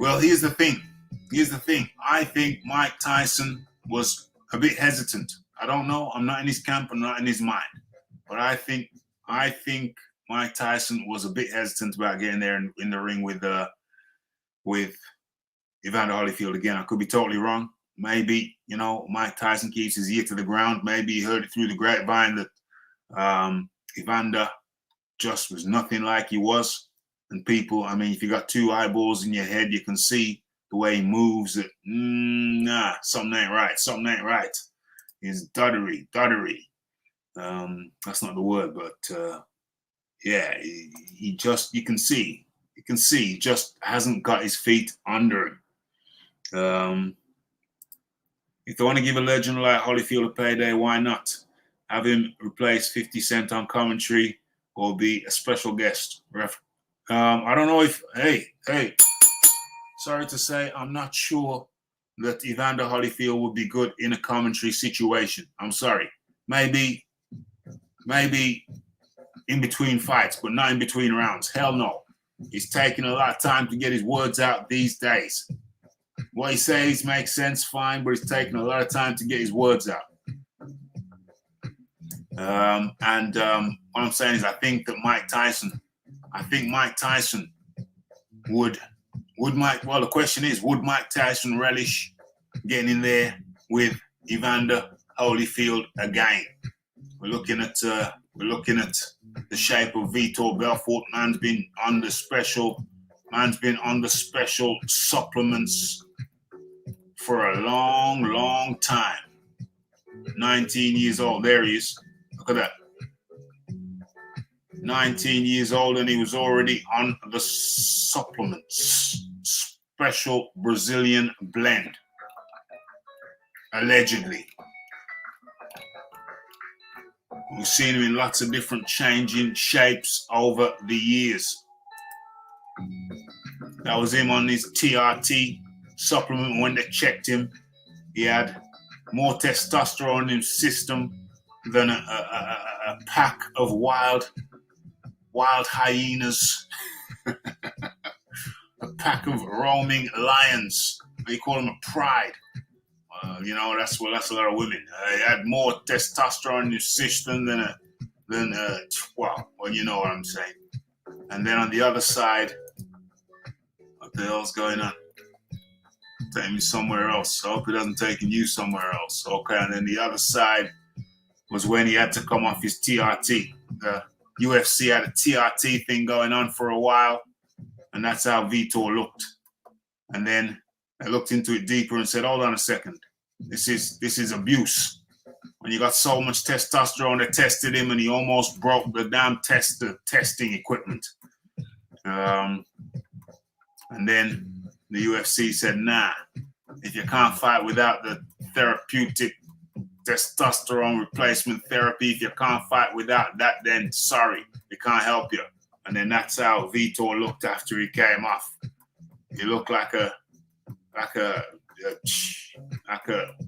Well, here's the thing. I think Mike Tyson was a bit hesitant. I don't know. I'm not in his camp. I'm not in his mind. But I think Mike Tyson was a bit hesitant about getting there in the ring with Evander Holyfield again. I could be totally wrong. Maybe, Mike Tyson keeps his ear to the ground. Maybe he heard it through the grapevine that Evander just was nothing like he was. And people, if you got two eyeballs in your head, you can see the way he moves. Something ain't right. He's doddery. That's not the word, but yeah, he just, you can see, he just hasn't got his feet under him. If they want to give a legend like Holyfield a payday, why not? Have him replace 50 Cent on commentary or be a special guest. I don't know if, hey, sorry to say, I'm not sure that Evander Holyfield would be good in a commentary situation. I'm sorry. Maybe in between fights, but not in between rounds. Hell no. He's taking a lot of time to get his words out these days. What he says makes sense, fine, but he's taking a lot of time to get his words out. What I'm saying is I think Mike Tyson would Mike, well, the question is, would Mike Tyson relish getting in there with Evander Holyfield again. We're looking at the shape of Vitor Belfort. Man's been under special supplements for a long time. 19 years old. There he is. Look at that. 19 years old, and he was already on the supplements. Special Brazilian blend. Allegedly. We've seen him in lots of different changing shapes over the years. That was him on his TRT supplement. When they checked him, he had more testosterone in his system than a pack of wild hyenas, a pack of roaming lions. They call him a pride. That's a lot of women. He had more testosterone in his system than you know what I'm saying. And then on the other side, what the hell's going on? Take me somewhere else. I hope it doesn't take you somewhere else. Okay, and then the other side was when he had to come off his TRT. The UFC had a TRT thing going on for a while, and that's how Vitor looked. And then I looked into it deeper and said, hold on a second. This is abuse. When you got so much testosterone, they tested him and he almost broke the damn testing equipment. And then the UFC said, nah, if you can't fight without the therapeutic testosterone replacement therapy, if you can't fight without that, then sorry, we can't help you. And then that's how Vitor looked after he came off. He looked like a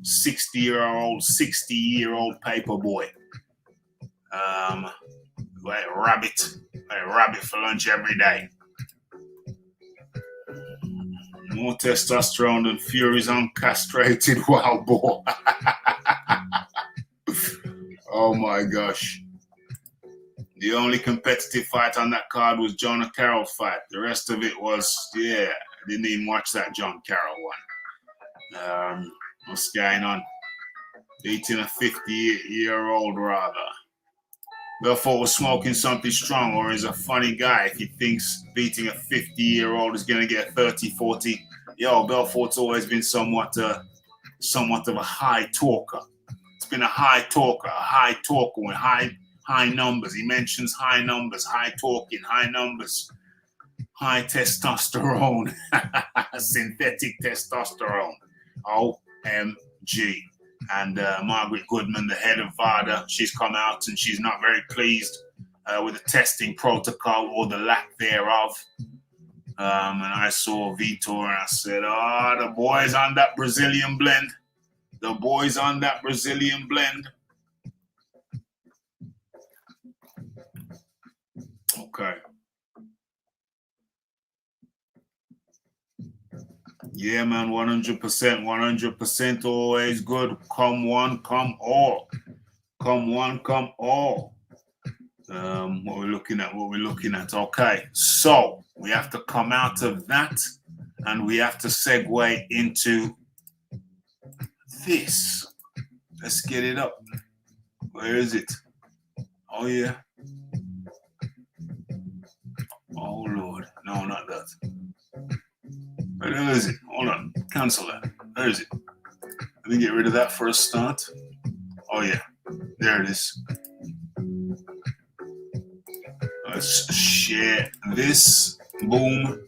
60-year-old paper boy. Like a rabbit for lunch every day. More testosterone than Fury's uncastrated wild boar. Oh my gosh. The only competitive fight on that card was John Carroll's fight. The rest of it was, I didn't even watch that John Carroll one. What's going on? Beating a 50-year-old rather. Belfort was smoking something strong, or is a funny guy if he thinks beating a 50-year-old is going to get 30, 40. Belfort's always been somewhat of a high talker. It's been a high talker with high numbers. He mentions high numbers, high talking, high numbers, high testosterone, synthetic testosterone. OMG. And Margaret Goodman, the head of VADA, she's come out and she's not very pleased with the testing protocol or the lack thereof. And I saw Vitor and I said, the boys on that Brazilian blend. The boys on that Brazilian blend. Okay. Yeah, man, 100%, always good. Come one, come all. Come one, come all. What we're looking at. Okay, so we have to come out of that and we have to segue into this. Let's get it up. Where is it? Oh, yeah. Oh, Lord. No, not that. Where is it? Hold on. Cancel that. Where is it? Let me get rid of that for a start. Oh, yeah. There it is. Let's share this. Boom.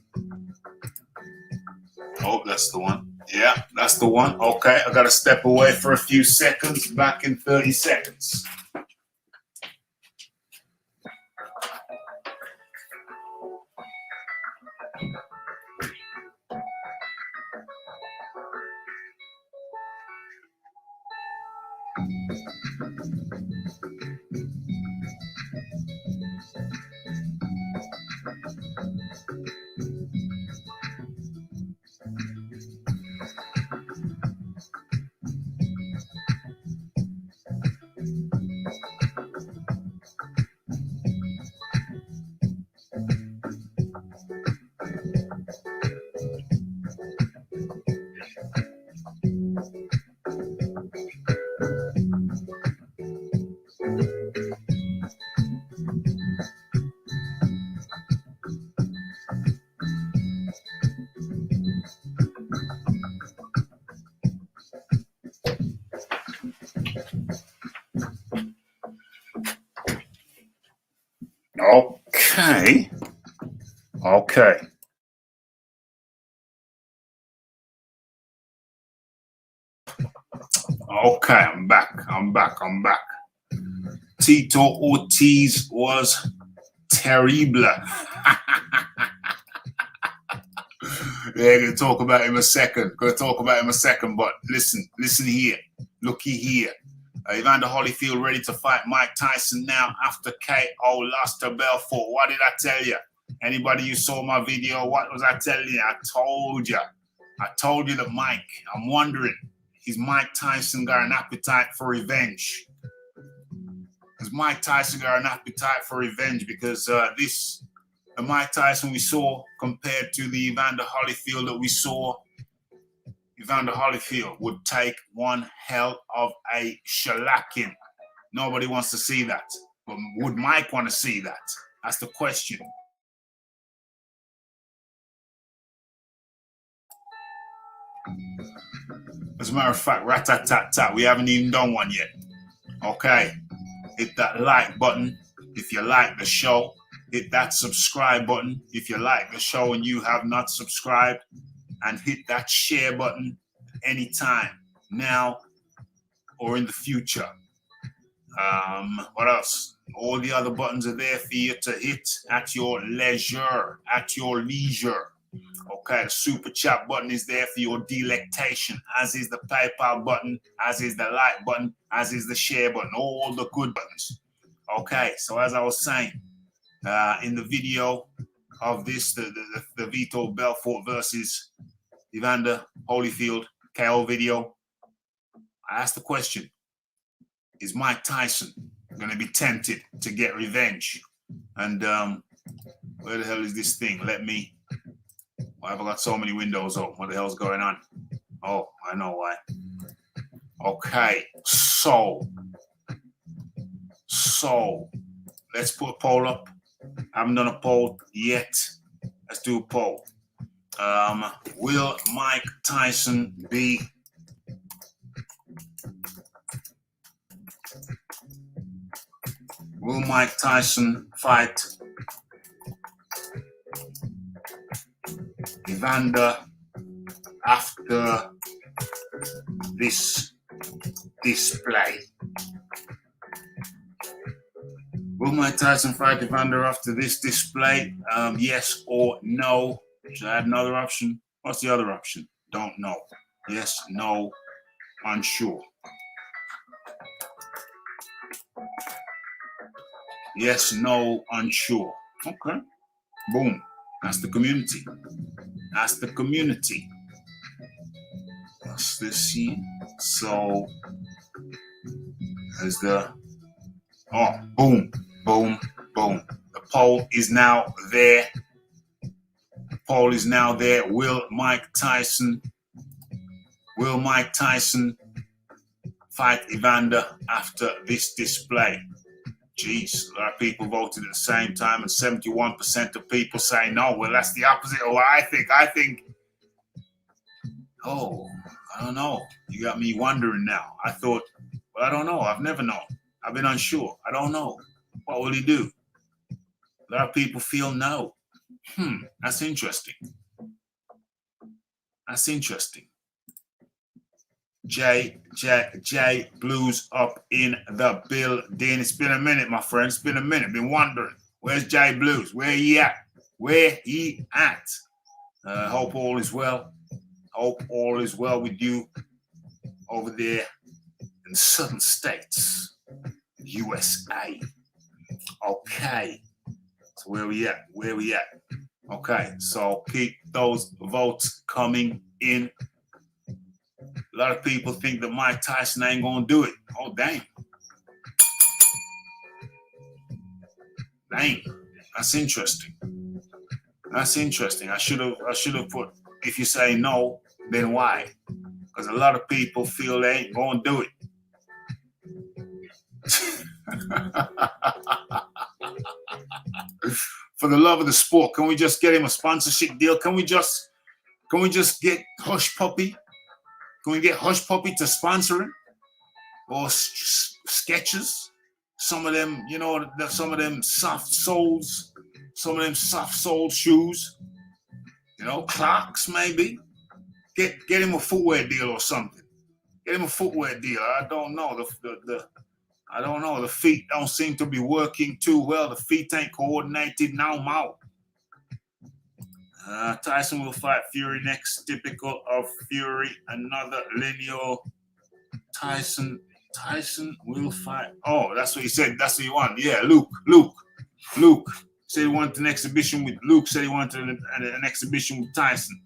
Oh, that's the one. Yeah, that's the one. Okay, I got to step away for a few seconds. Back in 30 seconds. Okay. Okay. Okay, I'm back. Tito Ortiz was terrible. Yeah, gonna talk about him a second. But listen here. Looky here. Evander Holyfield ready to fight Mike Tyson now after KO lost to Belfort. What did I tell you? Anybody who saw my video, what was I telling you? I told you that Mike, I'm wondering, is Mike Tyson got an appetite for revenge? Because the Mike Tyson we saw compared to the Evander Holyfield that we saw, Evander Holyfield would take one hell of a shellacking. Nobody wants to see that. But would Mike want to see that? That's the question. As a matter of fact, rat-tat-tat-tat, we haven't even done one yet. Okay. Hit that like button if you like the show. Hit that subscribe button if you like the show and you have not subscribed. And hit that share button anytime, now or in the future. What else? All the other buttons are there for you to hit at your leisure. Okay, the super chat button is there for your delectation, as is the PayPal button, as is the like button, as is the share button, all the good buttons. Okay, so as I was saying, in the video of this, the Vitor Belfort versus Evander Holyfield KO video, I asked the question, is Mike Tyson going to be tempted to get revenge? And where the hell is this thing? Why have I got so many windows open? What the hell's going on? Oh, I know why. Okay, so let's put a poll up. I haven't done a poll yet. Let's do a poll. Will Mike Tyson be Will Mike Tyson fight Evander after this display? Will Mike Tyson fight Evander after this display? Yes or no? Should I add another option? What's the other option? Don't know. Yes, no, unsure. Yes, no, unsure. Okay. Boom. That's the community. What's this here? So, there's the... Oh, boom, boom, boom. The poll is now there. Will Mike Tyson fight Evander after this display? Jeez, a lot of people voted at the same time, and 71% of people say no. Well, that's the opposite of what I think. I don't know. You got me wondering now. I thought, well, I don't know. I've never known. I've been unsure. I don't know. What will he do? A lot of people feel no. That's interesting. Jay Blues up in the building. It's been a minute, my friend. It's been a minute. Been wondering, where's Jay Blues? Where he at? Hope all is well. Hope all is well with you over there in the southern states, USA. Okay. So where we at? Okay. So keep those votes coming in. A lot of people think that Mike Tyson ain't gonna do it. Oh, dang. That's interesting. I should have put, if you say no, then why? Because a lot of people feel they ain't gonna do it. For the love of the sport, can we just get him a sponsorship deal? Can we just get Hush Puppy? Can we get Hush Puppy to sponsor him? Or Skechers? some of them, you know, some of them soft soles, some of them soft sole shoes, you know, Clarks maybe. Get him a footwear deal or something. Get him a footwear deal. I don't know. I don't know. The feet don't seem to be working too well. The feet ain't coordinated now, Mao. Tyson will fight Fury next. Typical of Fury. Another lineal. Tyson will fight. Oh, that's what he said. That's what he wanted. Yeah, Luke said he wanted an exhibition with Luke. Said he wanted an exhibition with Tyson.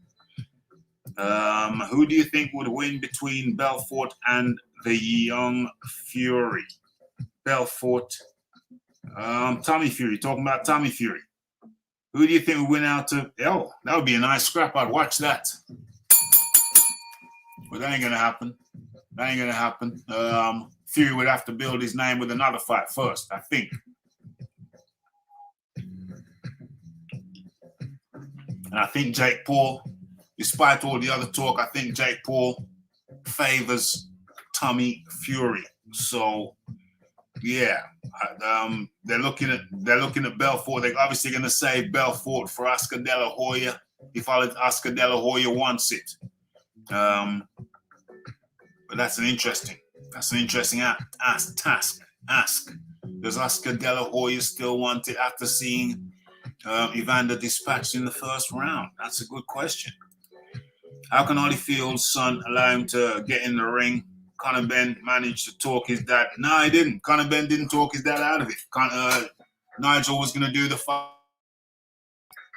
Who do you think would win between Belfort and the young Fury? Belfort. Tommy Fury. Talking about Tommy Fury. Who do you think would win out to? Oh, that would be a nice scrap. I'd watch that. But that ain't gonna happen. That ain't gonna happen. Fury would have to build his name with another fight first, I think. And I think Jake Paul, despite all the other talk, I think Jake Paul favors Tommy Fury. So yeah, they're looking at Belfort. They're obviously going to say Belfort for Oscar De La Hoya if Oscar De La Hoya wants it. But that's an interesting task. Ask, does Oscar De La Hoya still want it after seeing Evander dispatched in the first round? That's a good question. How can Holyfield's son allow him to get in the ring? Conor Benn managed to talk his dad. No, he didn't. Conor Benn didn't talk his dad out of it. Nigel was going to do the fight.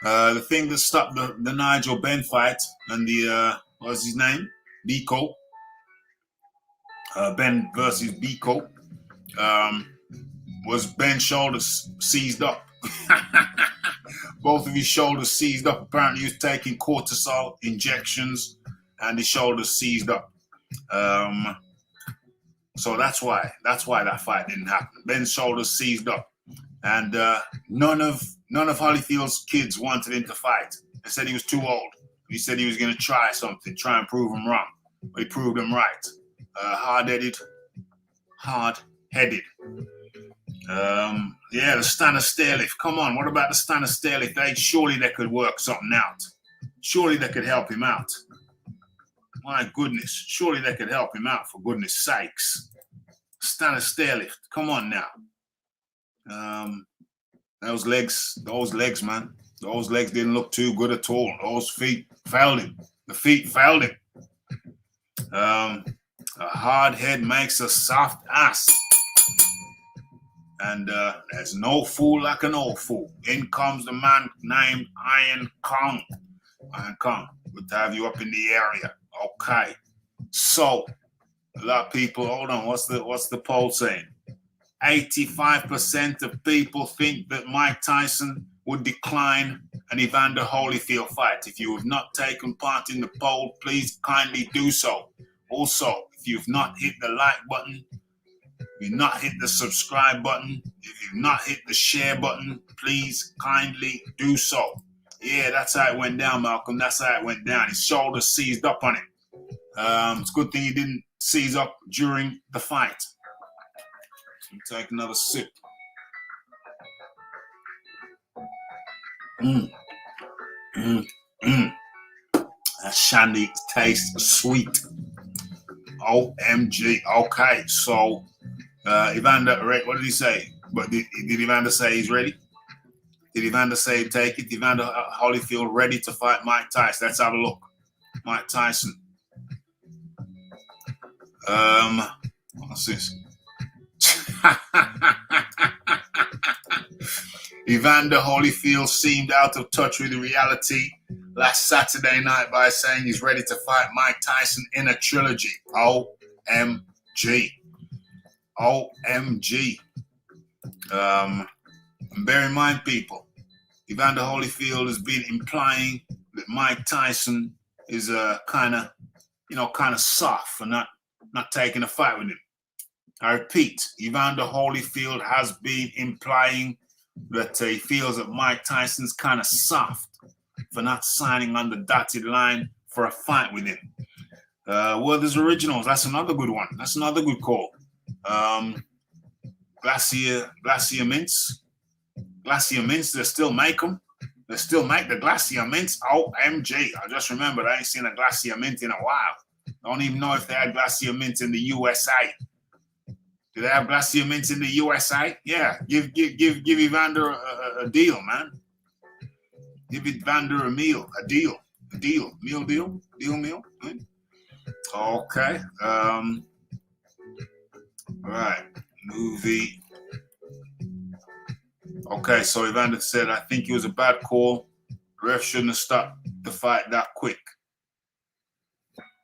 The thing that stopped the Nigel Benn fight and the, what was his name? Biko. Benn versus Biko. Was Ben's shoulders seized up. Both of his shoulders seized up. Apparently he was taking cortisol injections and his shoulders seized up. So that's why that fight didn't happen. Ben's shoulders seized up, and none of Holyfield's kids wanted him to fight. They said he was too old. He said he was going to try something, try and prove them wrong, but he proved them right. Hard-headed. Yeah, the Stanner Stairlift. Come on, what about the Stanner Stairlift? Surely they could work something out. Surely they could help him out. My goodness, surely they could help him out, for goodness sakes. Stanner Stairlift, come on now. Those legs, man. Those legs didn't look too good at all. Those feet failed him. The feet failed him. A hard head makes a soft ass. And there's no fool like an old fool. In comes the man named Iron Kong. Iron Kong, good to have you up in the area. Okay, so a lot of people. Hold on, what's the poll saying? 85% of people think that Mike Tyson would decline an Evander Holyfield fight. If you have not taken part in the poll, please kindly do so. Also, if you've not hit the like button, if you've not hit the subscribe button, if you've not hit the share button, please kindly do so. Yeah, that's how it went down, Malcolm. That's how it went down. His shoulders seized up on him. It's a good thing he didn't seize up during the fight. Take another sip. That shandy tastes sweet. OMG. Okay, so Evander, what did he say? But did Evander say he's ready? Did Evander say take it? Evander Holyfield ready to fight Mike Tyson? Let's have a look. Mike Tyson. What's this? Evander Holyfield seemed out of touch with the reality last Saturday night by saying he's ready to fight Mike Tyson in a trilogy. OMG. OMG. And bear in mind, people, Evander Holyfield has been implying that Mike Tyson is kind of soft for not taking a fight with him. I repeat, Evander Holyfield has been implying that he feels that Mike Tyson's kind of soft for not signing on the dotted line for a fight with him. Well, there's originals. That's another good one. That's another good call. Glacier mints. Glacier mints, they still make them. They still make the Glacier mints. OMG. I just remembered I ain't seen a Glacier mint in a while. I don't even know if they had Glacier mints in the USA. Do they have Glacier mints in the USA? Yeah. Give Evander a deal, man. Give Evander a deal. Meal. Okay. Right. Movie. Okay, so Evander said, I think it was a bad call. The ref shouldn't have stopped the fight that quick.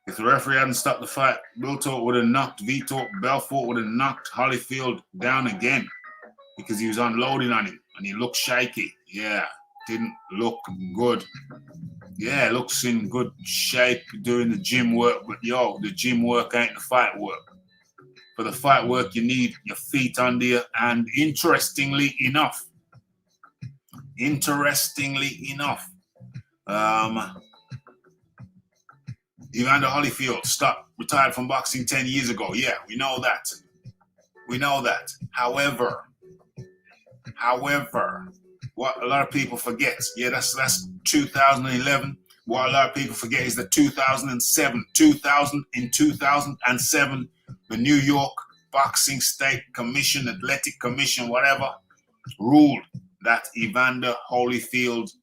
If the referee hadn't stopped the fight, Vitor would have knocked Belfort would have knocked Holyfield down again because he was unloading on him and he looked shaky. Yeah, didn't look good. Yeah, looks in good shape doing the gym work, but yo, the gym work ain't the fight work. For the fight work, you need your feet under you, and interestingly enough, Evander Holyfield retired from boxing 10 years ago. Yeah, we know that. However, what a lot of people forget, yeah, that's 2011. What a lot of people forget is that 2007, the New York Boxing State Commission, Athletic Commission, whatever, ruled that Evander Holyfield's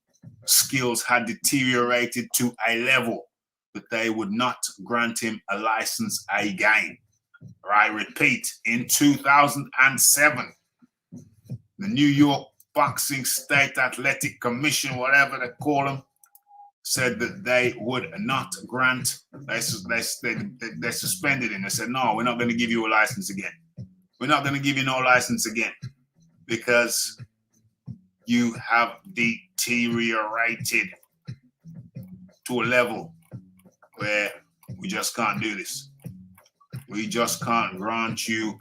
skills had deteriorated to a level that they would not grant him a license again. I repeat, in 2007, the New York Boxing State Athletic Commission, whatever they call them, said that they would not grant, they suspended him. They said, no, we're not going to give you a license again. We're not going to give you no license again because you have deteriorated to a level where we just can't do this. We just can't grant you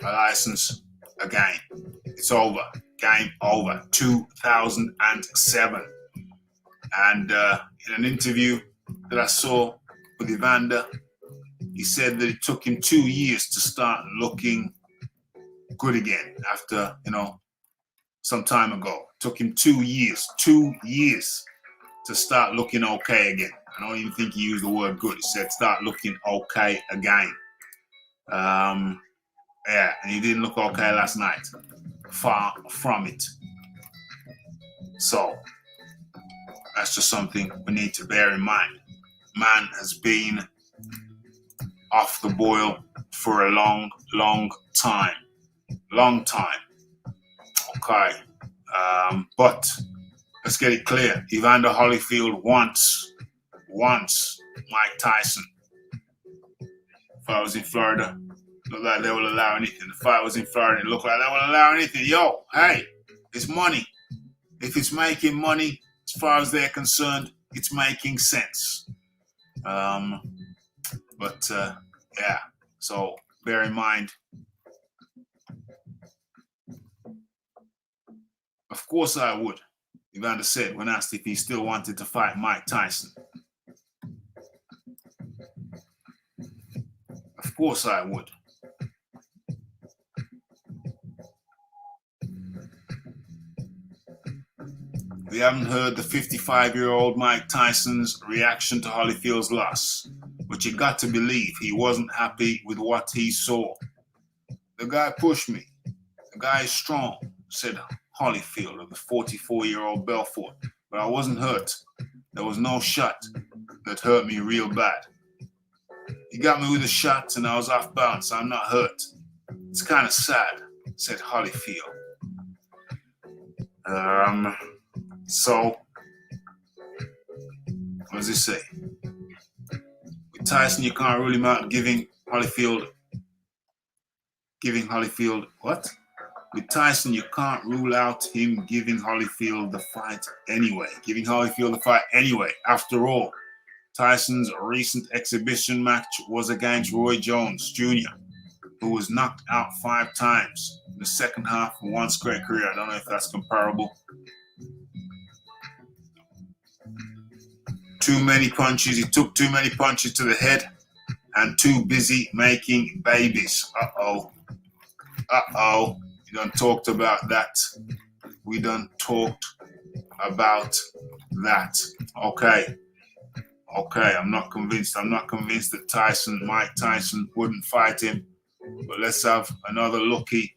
a license again. It's over. Game over. 2007. And in an interview that I saw with Evander, he said that it took him 2 years to start looking good again after, some time ago. It took him 2 years. 2 years to start looking okay again. I don't even think he used the word good. He said start looking okay again. Yeah, and he didn't look okay last night. Far from it. So that's just something we need to bear in mind. Man has been off the boil for a long time. Okay. But let's get it clear. Evander Holyfield wants Mike Tyson. If I was in Florida, looked like they will allow anything. If I was in Florida, it looked like they will allow anything. Yo, hey, it's money. If it's making money, as far as they're concerned, it's making sense. Yeah, so bear in mind. Of course I would. Evander said when asked if he still wanted to fight Mike Tyson. Of course I would. We haven't heard the 55-year-old Mike Tyson's reaction to Holyfield's loss, but you got to believe he wasn't happy with what he saw. The guy pushed me. The guy is strong, said Holyfield of the 44-year-old Belfort, but I wasn't hurt. There was no shot that hurt me real bad. He got me with a shot and I was off balance. I'm not hurt. It's kind of sad, said Holyfield. So, what does he say? With Tyson, you can't rule him out giving Holyfield what? With Tyson, you can't rule out him giving Holyfield the fight anyway. After all, Tyson's recent exhibition match was against Roy Jones Jr., who was knocked out 5 times in the second half of one straight career. I don't know if that's comparable. Too many punches. He took too many punches to the head and too busy making babies. Uh-oh. We done talked about that. We done talked about that. Okay. I'm not convinced. I'm not convinced that Mike Tyson wouldn't fight him. But let's have another looky.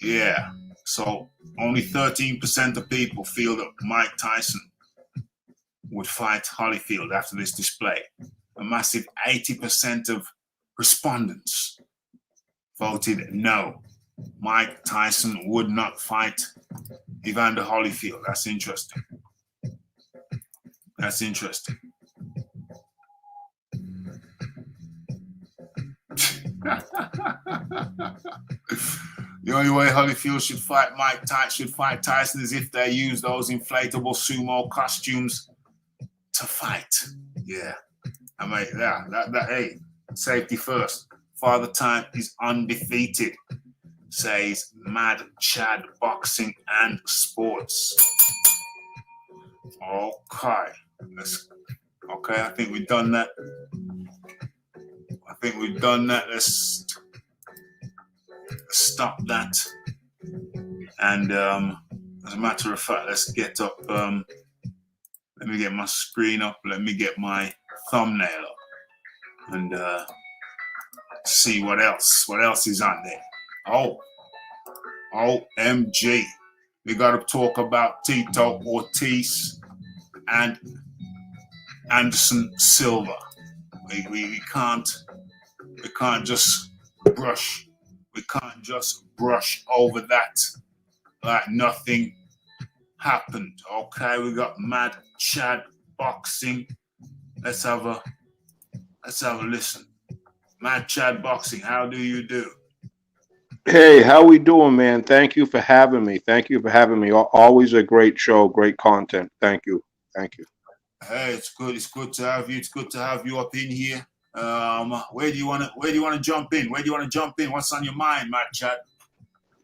Yeah. So only 13% of people feel that Mike Tyson would fight Holyfield after this display. A massive 80% of respondents voted no. Mike Tyson would not fight Evander Holyfield. That's interesting. The only way Holyfield should fight Tyson is if they use those inflatable sumo costumes to fight. Yeah. I mean, hey, safety first. Father Time is undefeated, says Mad Chad Boxing and Sports. Okay. I think we've done that. Let's stop that. And as a matter of fact, let's get up. Let me get my screen up. Let me get my thumbnail up. And see what else is on there. OMG. We got to talk about Tito Ortiz and Anderson Silva. We can't just brush over that like nothing happened. Okay, we got Mad Chad Boxing. Let's have a listen. Mad Chad Boxing, how do you do? Hey, how we doing, man? Thank you for having me. Always a great show, great content. Thank you. Hey, it's good to have you. It's good to have you up in here. Where do you want to jump in? What's on your mind, Mad Chad?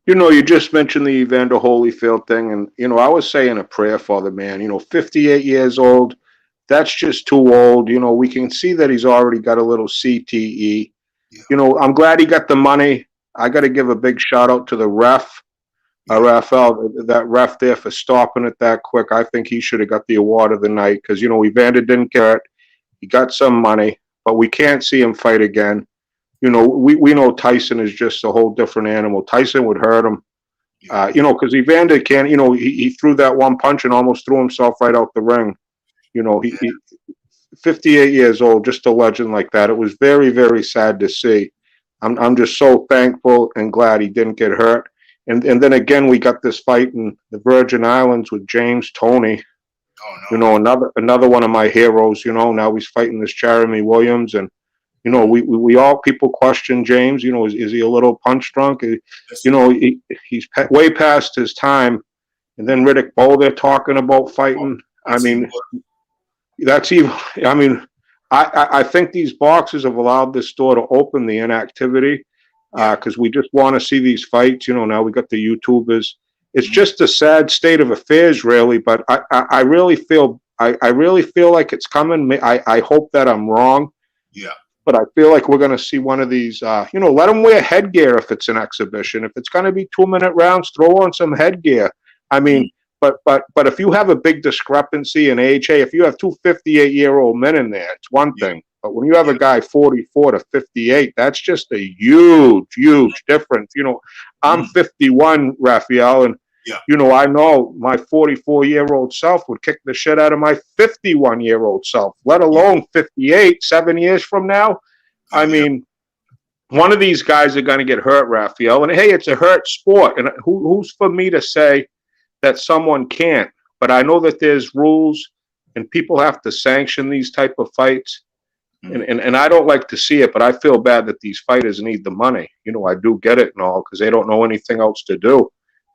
You just mentioned the Evander Holyfield thing, and I was saying a prayer for the man. 58 years old. That's just too old. We can see that he's already got a little CTE. Yeah. I'm glad he got the money. I got to give a big shout out to the ref, Raphael, that ref there for stopping it that quick. I think he should have got the award of the night because, Evander didn't get it. He got some money, but we can't see him fight again. We know Tyson is just a whole different animal. Tyson would hurt him, because Evander can't, he threw that one punch and almost threw himself right out the ring. He 58 years old, just a legend like that. It was very, very sad to see. I'm just so thankful and glad he didn't get hurt. And then again, we got this fight in the Virgin Islands with James Toney. Oh, no. Another one of my heroes. Now he's fighting this Jeremy Williams, and we all people question James. Is he a little punch drunk? He's way past his time. And then Riddick Bowe, they're talking about fighting. That's even. I think these boxers have allowed this door to open the inactivity because we just want to see these fights. Now we got the YouTubers. It's just a sad state of affairs, really. But I really feel like it's coming. I hope that I'm wrong. Yeah. But I feel like we're going to see one of these. Let them wear headgear if it's an exhibition. If it's going to be 2-minute rounds, throw on some headgear. But if you have a big discrepancy in age, hey, if you have two 58-year-old men in there, it's one thing. But when you have a guy 44 to 58, that's just a huge difference. I'm 51, Raphael, and I know my 44-year-old self would kick the shit out of my 51-year-old self, let alone 58, 7 years from now. One of these guys are going to get hurt, Raphael. And hey, it's a hurt sport. And who's for me to say that someone can't? But I know that there's rules and people have to sanction these type of fights. And I don't like to see it, but I feel bad that these fighters need the money. I do get it and all because they don't know anything else to do.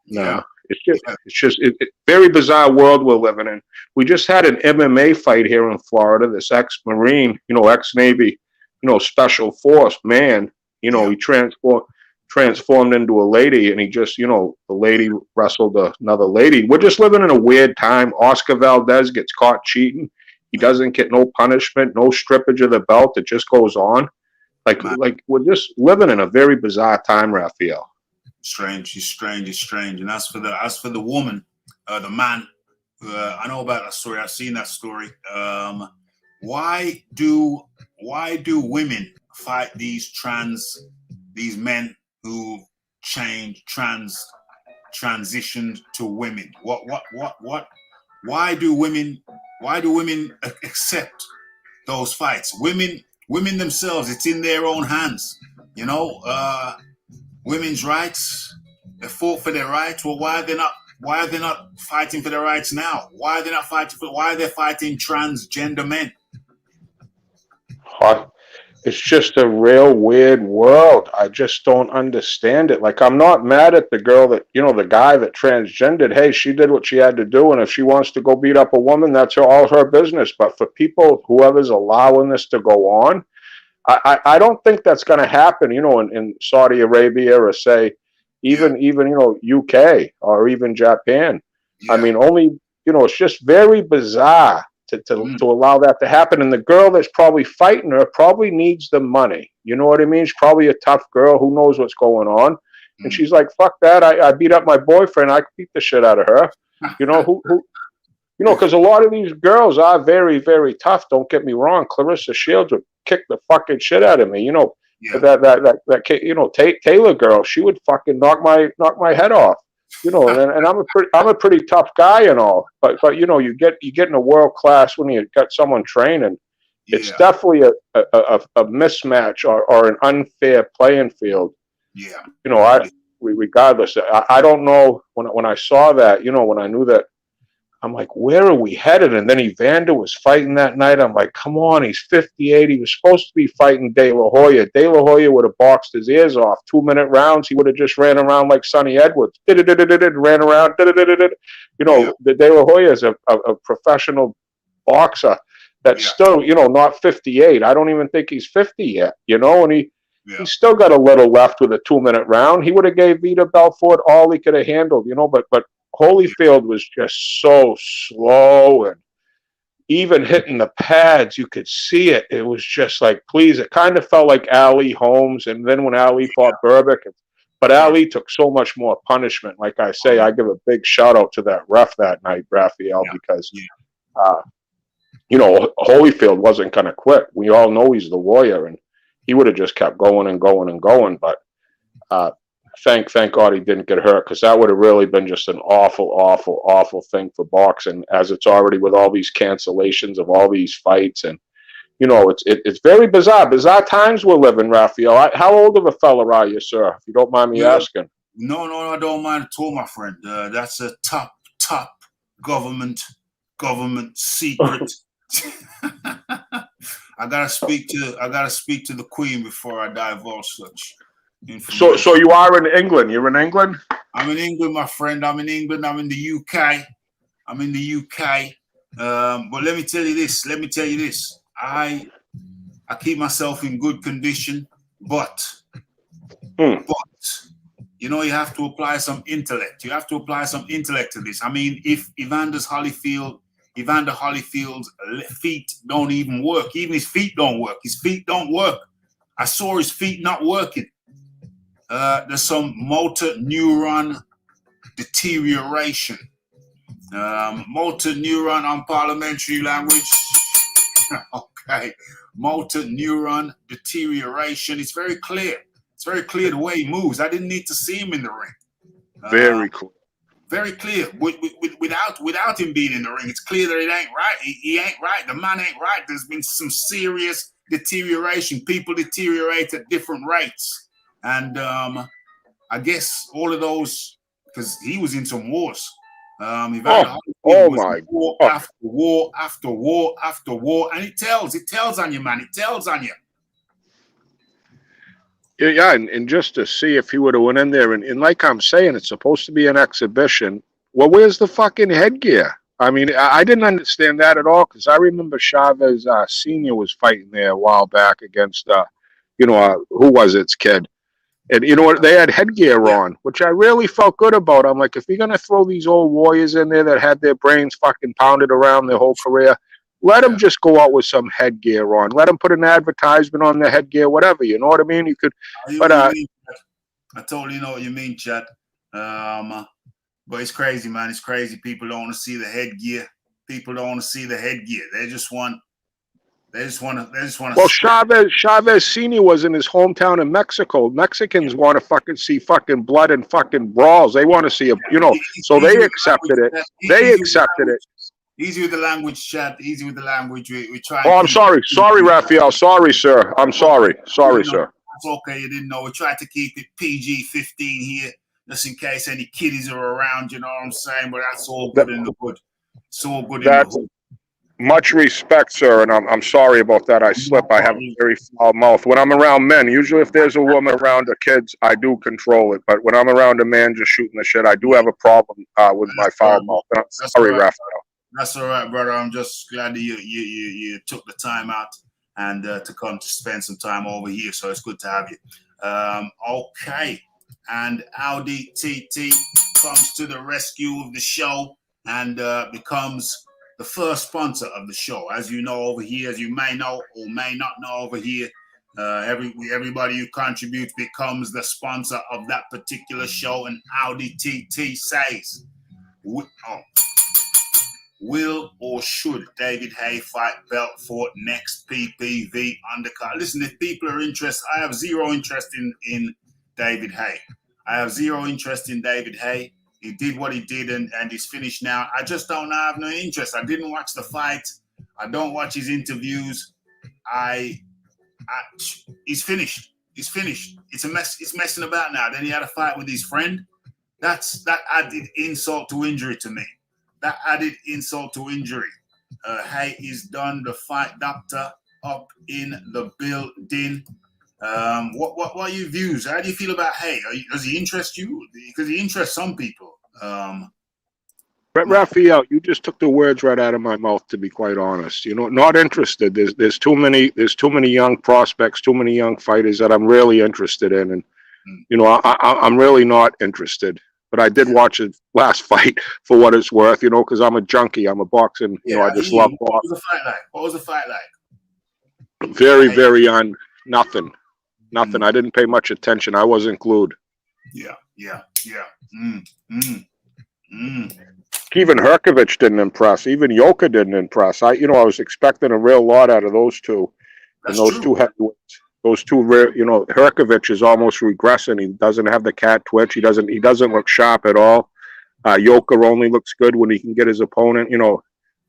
No, it's just very bizarre world we're living in. We just had an MMA fight here in Florida. This ex-Marine, ex-Navy, Special Force man. He transformed into a lady, and he just, the lady wrestled another lady. We're just living in a weird time. Oscar Valdez gets caught cheating. He doesn't get no punishment, no strippage of the belt. It just goes on. Man, Like we're just living in a very bizarre time, Raphael. strange. It's strange. It's strange. And as for the woman, the man, I know about that story. I've seen that story. Why do women fight these men who transitioned to women? What? Why do women accept those fights? Women themselves, it's in their own hands. You know, women's rights. They fought for their rights. Well, why are they not fighting for their rights now? Why are they not fighting for? Why are they fighting transgender men? Huh. It's just a real weird world. I just don't understand it. Like, I'm not mad at the girl that, the guy that transgendered. Hey, she did what she had to do, and if she wants to go beat up a woman, that's all her business. But for people, whoever's allowing this to go on, I don't think that's going to happen, in Saudi Arabia or say Yeah, even UK or even Japan. I yeah, mean, only it's just very bizarre to allow that to happen. And the girl that's probably fighting her probably needs the money. You know what I mean? She's probably a tough girl who knows what's going on, and she's like, "Fuck that! I beat up my boyfriend. I could beat the shit out of her." Who because a lot of these girls are very, very tough. Don't get me wrong. Clarissa Shields would kick the fucking shit out of me. yeah, Taylor girl, she would fucking knock my head off. And I'm a pretty tough guy and all. But you get in a world class when you got someone training. It's yeah, definitely a mismatch or an unfair playing field. yeah. I regardless. I don't know when I saw that. When I knew that. I'm like, where are we headed? And then Evander was fighting that night. I'm like, come on, he's 58. He was supposed to be fighting De La Hoya. De La Hoya would have boxed his ears off. 2-minute rounds, he would have just ran around like Sonny Edwards. Ran around. Yeah, The De La Hoya is a professional boxer that's yeah, still, not 58. I don't even think he's 50 yet, and yeah, he's still got a little left with a 2-minute round. He would have gave Vita Belfort all he could have handled, but Holyfield was just so slow, and even hitting the pads, you could see it. It was just like, please, it kind of felt like Ali Holmes. And then when Ali fought Berbick, but yeah. Ali took so much more punishment. Like I Oh, say, I give a big shout out to that ref that night, Raphael, yeah, because, yeah, uh, Holyfield wasn't going to quit. We all know he's the warrior, and he would have just kept going and going and going. But thank God he didn't get hurt, because that would have really been just an awful, awful, awful thing for boxing, as it's already with all these cancellations of all these fights. And it's very bizarre times we're living, Raphael. How old of a fella are you, sir, if you don't mind me yeah. asking? No, I don't mind at all, my friend. That's a top government secret. I gotta speak to the Queen before I divulge such So information. you are in England? You're in England? I'm in England, my friend. I'm in England. I'm in the UK. I'm in the UK. But let me tell you this. I keep myself in good condition, but you have to apply some intellect. You have to apply some intellect to this. I mean, if Evander Holyfield's feet don't even work, even his feet don't work. His feet don't work. I saw his feet not working. There's some motor neuron deterioration. Motor neuron on parliamentary language. Okay. Motor neuron deterioration. It's very clear. It's very clear the way he moves. I didn't need to see him in the ring. Very cool. Very clear. Without him being in the ring, it's clear that it ain't right. He ain't right. The man ain't right. There's been some serious deterioration. People deteriorate at different rates. And I guess all of those, because he was in some wars. Evander Holyfield Oh was my war God. after war after war after war, and it tells on you, man. It tells on you. Yeah, and just to see if he would have went in there, and like I'm saying, it's supposed to be an exhibition. Well, where's the fucking headgear? I mean, I didn't understand that at all, because I remember Chavez Senior was fighting there a while back against, who was its kid? And you know what? They had headgear Yeah, on, which I really felt good about. I'm like, if you're gonna throw these old warriors in there that had their brains fucking pounded around their whole career, Let them just go out with some headgear on. Let them put an advertisement on the headgear, whatever. You know what I mean? You could, but I totally know what you mean, Chad. But it's crazy, man. It's crazy. People don't want to see the headgear. People don't want to see the headgear. They just want. Well, Chavez Senior was in his hometown in Mexico. Mexicans want to fucking see fucking blood and fucking brawls. They want to see so they accepted it. They accepted it. Easy with the language, Chad. Easy with the language. We try. Oh, I'm sorry. Sorry, Raphael. Sorry, sir. I'm sorry. Sorry, sir. It's okay. You didn't know. We tried to keep it PG-15 here, just in case any kiddies are around. You know what I'm saying? But that's all good in the hood. It's all good in the hood. Much respect, sir, and I'm sorry about that. I slip. I have a very foul mouth. When I'm around men, usually if there's a woman around the kids, I do control it. But when I'm around a man just shooting the shit, I do have a problem with my foul mouth. And I'm sorry, Raphael. That's all right, brother. I'm just glad that you took the time out and to come to spend some time over here. So it's good to have you. Okay. And Audi TT comes to the rescue of the show and becomes the first sponsor of the show. As you know over here, as you may know or may not know over here, everybody who contributes becomes the sponsor of that particular show. And Audi TT says, will or should David Haye fight Belfort next PPV undercard? Listen, if people are interested, I have zero interest in David Haye. I have zero interest in David Haye. He did what he did and he's finished now. I just don't have no interest. I didn't watch the fight. I don't watch his interviews. He's finished. He's finished. It's a mess. It's messing about now. Then he had a fight with his friend. That added insult to injury to me. That added insult to injury. Haye is done. The fight doctor up in the building. What are your views? How do you feel about Haye? Does he interest you? Because he interests some people. Raphael, you just took the words right out of my mouth. To be quite honest, not interested. There's too many young prospects, too many young fighters that I'm really interested in, and I'm really not interested. But I did watch his last fight for what it's worth, because I'm a junkie. I'm a boxing. I just love boxing. What was the fight like? Very, very nothing. Nothing. I didn't pay much attention. I wasn't glued. Yeah. Even Herkovich didn't impress. Even Yoka didn't impress. I was expecting a real lot out of those two. That's and those true. Two heavyweights. Those two, Herkovich is almost regressing. He doesn't have the cat twitch. He doesn't look sharp at all. Yoka only looks good when he can get his opponent,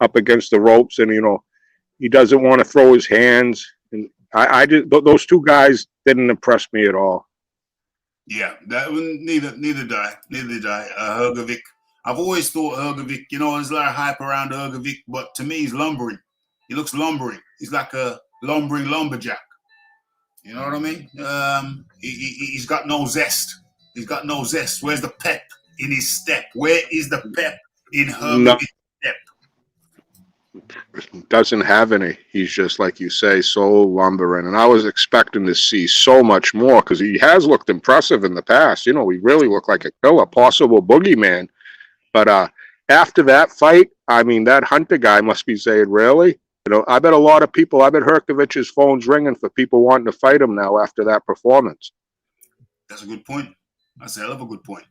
up against the ropes, and he doesn't want to throw his hands. And those two guys didn't impress me at all. Yeah, neither did I. Hergovic. I've always thought Hergovic, there's a lot of hype around Hergovic, but to me, he's lumbering. He looks lumbering. He's like a lumbering lumberjack. You know what I mean? He's got no zest. He's got no zest. Where's the pep in his step? Where is the pep in Hergovic's step? Doesn't have any. He's just, like you say, so lumbering. And I was expecting to see so much more because he has looked impressive in the past. He really looked like a killer, possible boogeyman. But after that fight, that Hunter guy must be saying, really? I bet a lot of people, I bet Herkovich's phone's ringing for people wanting to fight him now after that performance. That's a good point. That's a hell of a good point.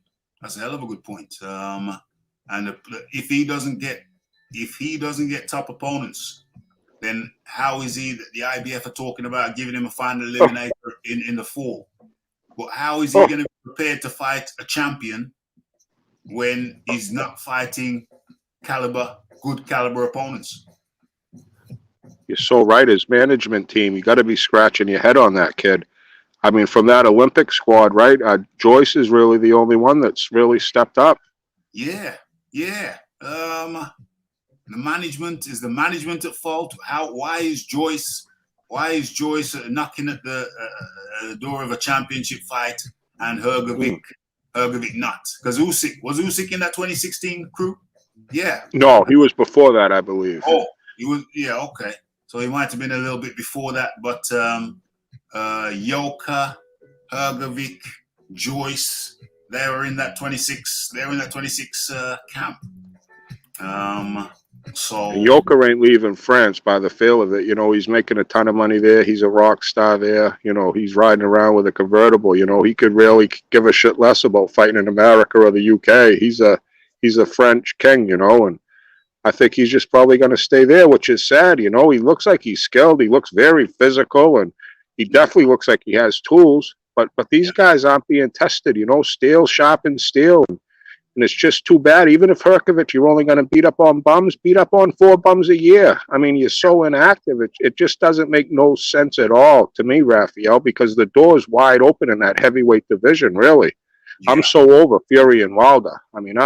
And if he doesn't get top opponents, then how is he? The IBF are talking about giving him a final eliminator in the fall. But how is he going to be prepared to fight a champion when he's not fighting good caliber opponents? You're so right. His management team, you got to be scratching your head on that kid. From that Olympic squad, right? Joyce is really the only one that's really stepped up. Yeah. The management is the management at fault. Why is Joyce knocking at the door of a championship fight and Hergovic not? Because Usyk in that 2016 crew? Yeah. No, he was before that, I believe. Oh, he was. Yeah, okay. So he might have been a little bit before that, but Yoka, Hergovic, Joyce, they were in that 26. They were in that 26 camp. And So Joker ain't leaving France by the feel of it. You know, he's making a ton of money there. He's a rock star there. You know, he's riding around with a convertible. You know, he could really give a shit less about fighting in America or the UK. He's a French king, you know, and I think he's just probably going to stay there, which is sad. You know, he looks like he's skilled. He looks very physical, and he definitely looks like he has tools. But these guys aren't being tested. You know, steel sharpens steel, and it's just too bad. Even if Herkovich, you're only going to beat up on bums, beat up on 4 bums a year. I mean, you're so inactive. It just doesn't make no sense at all to me, Raphael, because the door's wide open in that heavyweight division, really. yeah, I'm so over Fury and Wilder. I mean,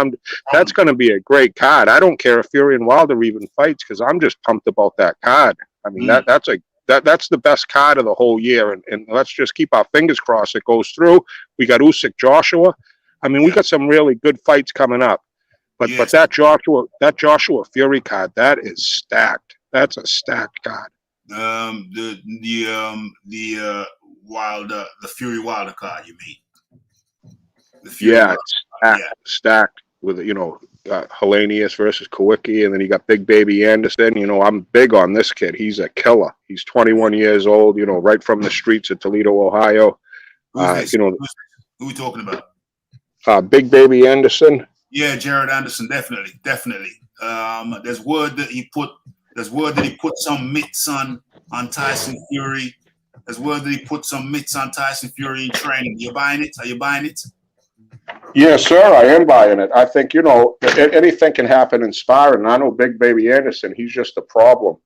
that's going to be a great card. I don't care if Fury and Wilder even fights because I'm just pumped about that card. I mean, that's the best card of the whole year, and let's just keep our fingers crossed it goes through. We got Usyk Joshua. I mean, we got some really good fights coming up, but that Joshua Fury card, that is stacked. That's a stacked card. The Wilder, the Fury Wilder card, you mean? The Fury Wilder It's stacked with, you know, Hellenius versus Kowicki, and then you got Big Baby Anderson. You know, I'm big on this kid. He's a killer. He's 21 years old, you know, right from the streets of Toledo, Ohio. You know, who are we talking about? Big Baby Anderson. Yeah, Jared Anderson, definitely. There's word that he put some mitts on Tyson Fury. There's word that he put some mitts on Tyson Fury in training. You buying it? Are you buying it? Yes, sir, I am buying it. I think, you know, anything can happen in sparring. I know Big Baby Anderson, he's just a problem.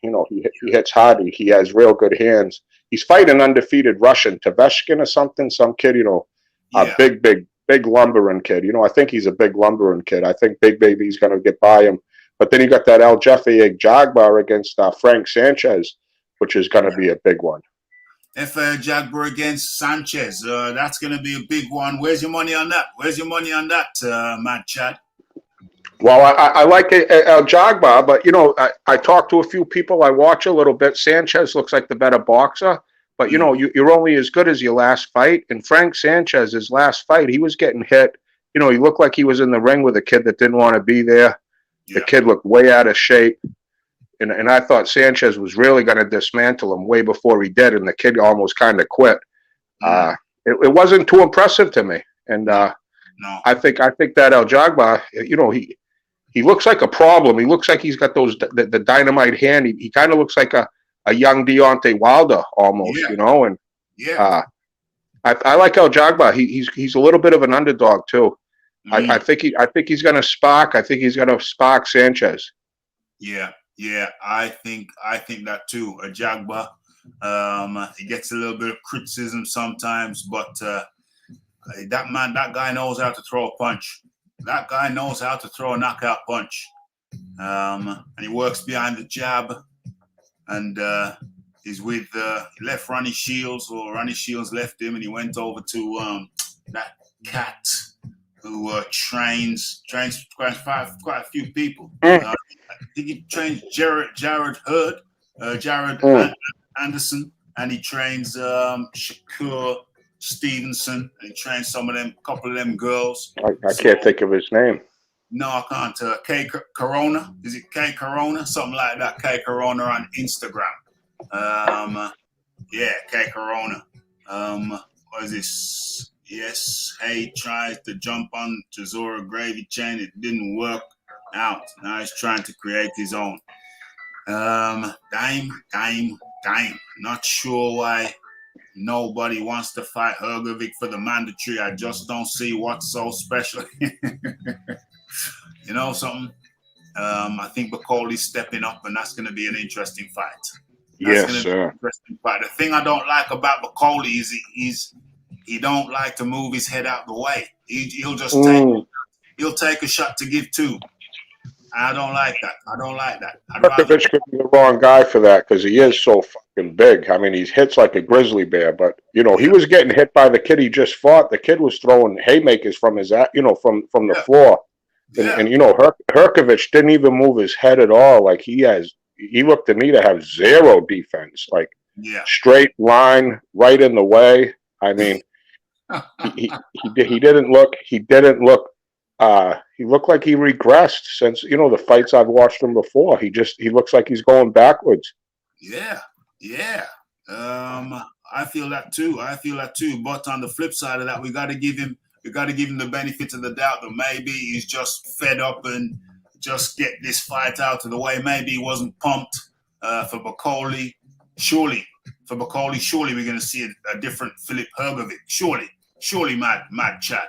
You know, he hits hard. He has real good hands. He's fighting undefeated Russian, Taveshkin or something, some kid, you know, big lumbering kid. You know, I think he's a big lumbering kid. I think Big Baby's going to get by him. But then you got that El Jaffe Jagbar against Frank Sanchez, which is going to be a big one. If Jagbar against Sanchez, that's going to be a big one. Where's your money on that? Matt Chad? Well, I like El Jagbar, but, you know, I talked to a few people. I watch a little bit. Sanchez looks like the better boxer. But, you know, you're only as good as your last fight. And Frank Sanchez, his last fight, he was getting hit. You know, he looked like he was in the ring with a kid that didn't want to be there. Yeah. The kid looked way out of shape. And I thought Sanchez was really going to dismantle him way before he did. And the kid almost kind of quit. It wasn't too impressive to me. And I think that El Jagbar, you know, he looks like a problem. He looks like he's got the dynamite hand. He kind of looks like a young Deontay Wilder almost, you know, and I like El Jagbar. He's a little bit of an underdog too. I think he's going to spark. I think he's going to spark Sanchez. Yeah, I think that too. Jagbar, he gets a little bit of criticism sometimes, but that guy knows how to throw a punch. That guy knows how to throw a knockout punch, and he works behind the jab. And he's with he left Ronnie Shields, or Ronnie Shields left him, and he went over to that cat who trains quite a few people. I think he trains Jared Anderson, and he trains Shakur Stevenson, and he trains a couple of them girls. I can't think of his name. No, I can't. K Corona. Is it K Corona? Something like that. K Corona on Instagram. K Corona. What is this? Yes, Hay tries to jump on Chisora Gravy Chain. It didn't work out. Now he's trying to create his own. Time. Not sure why nobody wants to fight Hergovic for the mandatory. I just don't see what's so special. You know something? I think Bakoli's stepping up, and that's going to be an interesting fight. Yes, sir. The thing I don't like about Bakoli is he don't like to move his head out the way. He'll just take a shot to give two. I don't like that. Herkovich could be the wrong guy for that because he is so fucking big. I mean, he hits like a grizzly bear. But you know, he was getting hit by the kid he just fought. The kid was throwing haymakers from his, from the floor. And you know, Herkovich didn't even move his head at all. Like he looked to me to have zero defense. Like straight line, right in the way. I mean, he didn't look he looked like he regressed since, the fights I've watched him before. He looks like he's going backwards. Yeah, yeah. I feel that too. But on the flip side of that, we got to give him the benefit of the doubt that maybe he's just fed up and just get this fight out of the way. Maybe he wasn't pumped for Bakoli. Surely we're going to see a different Filip Hrgovic. Surely, Mad Chad.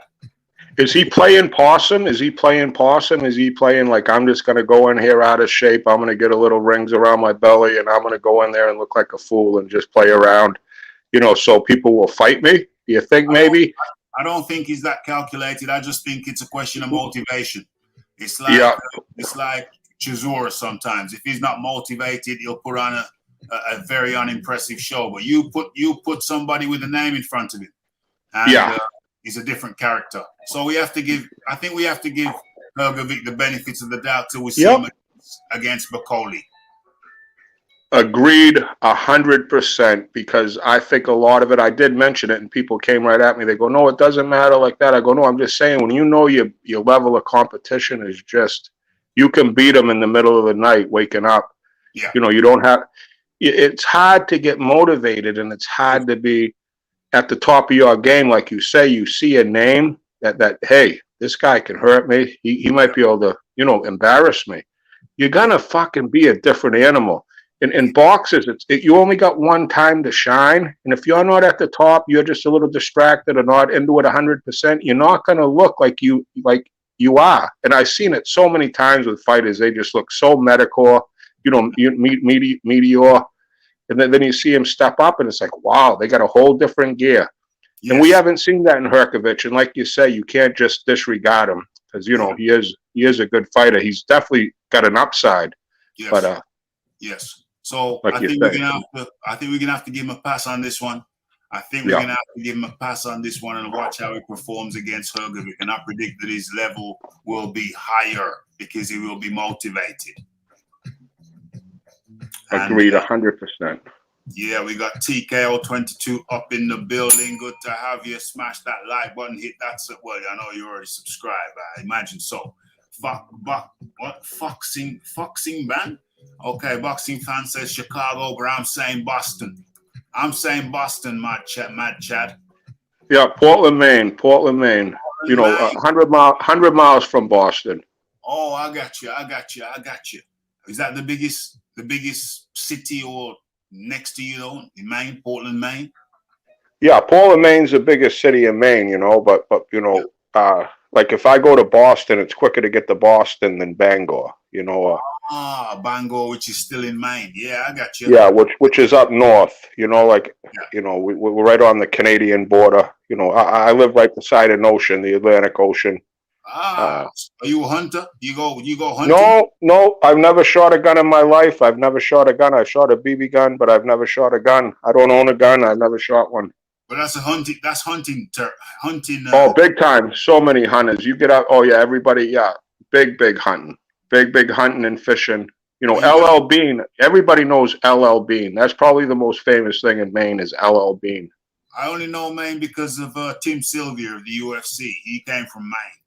Is he playing possum? Is he playing like, I'm just going to go in here out of shape, I'm going to get a little rings around my belly, and I'm going to go in there and look like a fool and just play around, so people will fight me? Do you think maybe? I don't think he's that calculated. I just think it's a question of motivation. It's like Chisora sometimes. If he's not motivated, he'll put on a very unimpressive show. But you put somebody with a name in front of him, and he's a different character. So I think we have to give Hrgovic the benefits of the doubt till we see him against Bakoli. Agreed 100%, because I think a lot of it, I did mention it and people came right at me. They go, no, it doesn't matter like that. I go, no, I'm just saying, when your level of competition is just, you can beat them in the middle of the night waking up. Yeah. You don't have, it's hard to get motivated, and it's hard to be at the top of your game. Like you say, you see a name that hey, this guy can hurt me. He might be able to, embarrass me. You're going to fucking be a different animal. In boxers, you only got one time to shine. And if you're not at the top, you're just a little distracted or not into it 100%, you're not going to look like you are. And I've seen it so many times with fighters. They just look so mediocre, meteor. And then you see him step up, and it's like, wow, they got a whole different gear. Yes. And we haven't seen that in Hrgovic. And like you say, you can't just disregard him because, he is a good fighter. He's definitely got an upside. Yes. But yes. So like I think we're gonna have to give him a pass on this one. And watch how he performs against Hrgovic. And I predict that his level will be higher because he will be motivated. Agreed 100%. Yeah, we got TKO22 up in the building. Good to have you. Smash that like button. Hit that. Well, I know you already subscribed. I imagine so. Foxing ban? Okay, boxing fan says Chicago, but I'm saying Boston. Mad Chad. Yeah, Portland, Maine. 100 miles from Boston. Oh, I got you. Is that the biggest city or next to you though, in Maine, Portland, Maine? Yeah, Portland, Maine's the biggest city in Maine, but like if I go to Boston, it's quicker to get to Boston than Bangor, Bangor, which is still in Maine. Yeah, I got you. Yeah, which is up north, we're right on the Canadian border. I live right beside an ocean, the Atlantic Ocean. Are you a hunter? You go hunting? No, I've never shot a gun in my life. I've never shot a gun. I shot a BB gun, but I've never shot a gun. I don't own a gun. I've never shot one. But that's hunting. Big time. So many hunters. You get out. Oh yeah, everybody. Yeah, big hunting. Big hunting and fishing. LL Bean. Everybody knows LL Bean. That's probably the most famous thing in Maine is LL Bean. I only know Maine because of Tim Sylvia of the UFC. He came from Maine.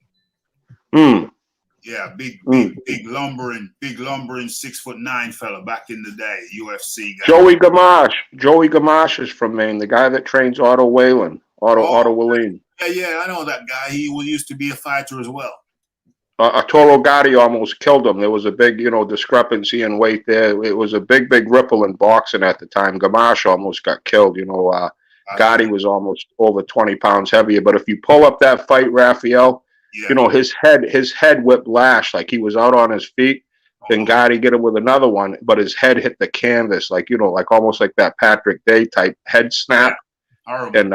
Yeah, big lumbering 6'9" fella back in the day, UFC guy. Joey Gamache is from Maine, the guy that trains Otto Wallin. Otto Wallin. Yeah, I know that guy. He used to be a fighter as well. Arturo Gatti almost killed him. There was a big, discrepancy in weight there. It was a big ripple in boxing at the time. Gamache almost got killed. Gatti was almost over 20 pounds heavier. But if you pull up that fight, Raphael, his head whiplash, like he was out on his feet. Then Gotti get him with another one, but his head hit the canvas, like almost like that Patrick Day type head snap. Horrible. And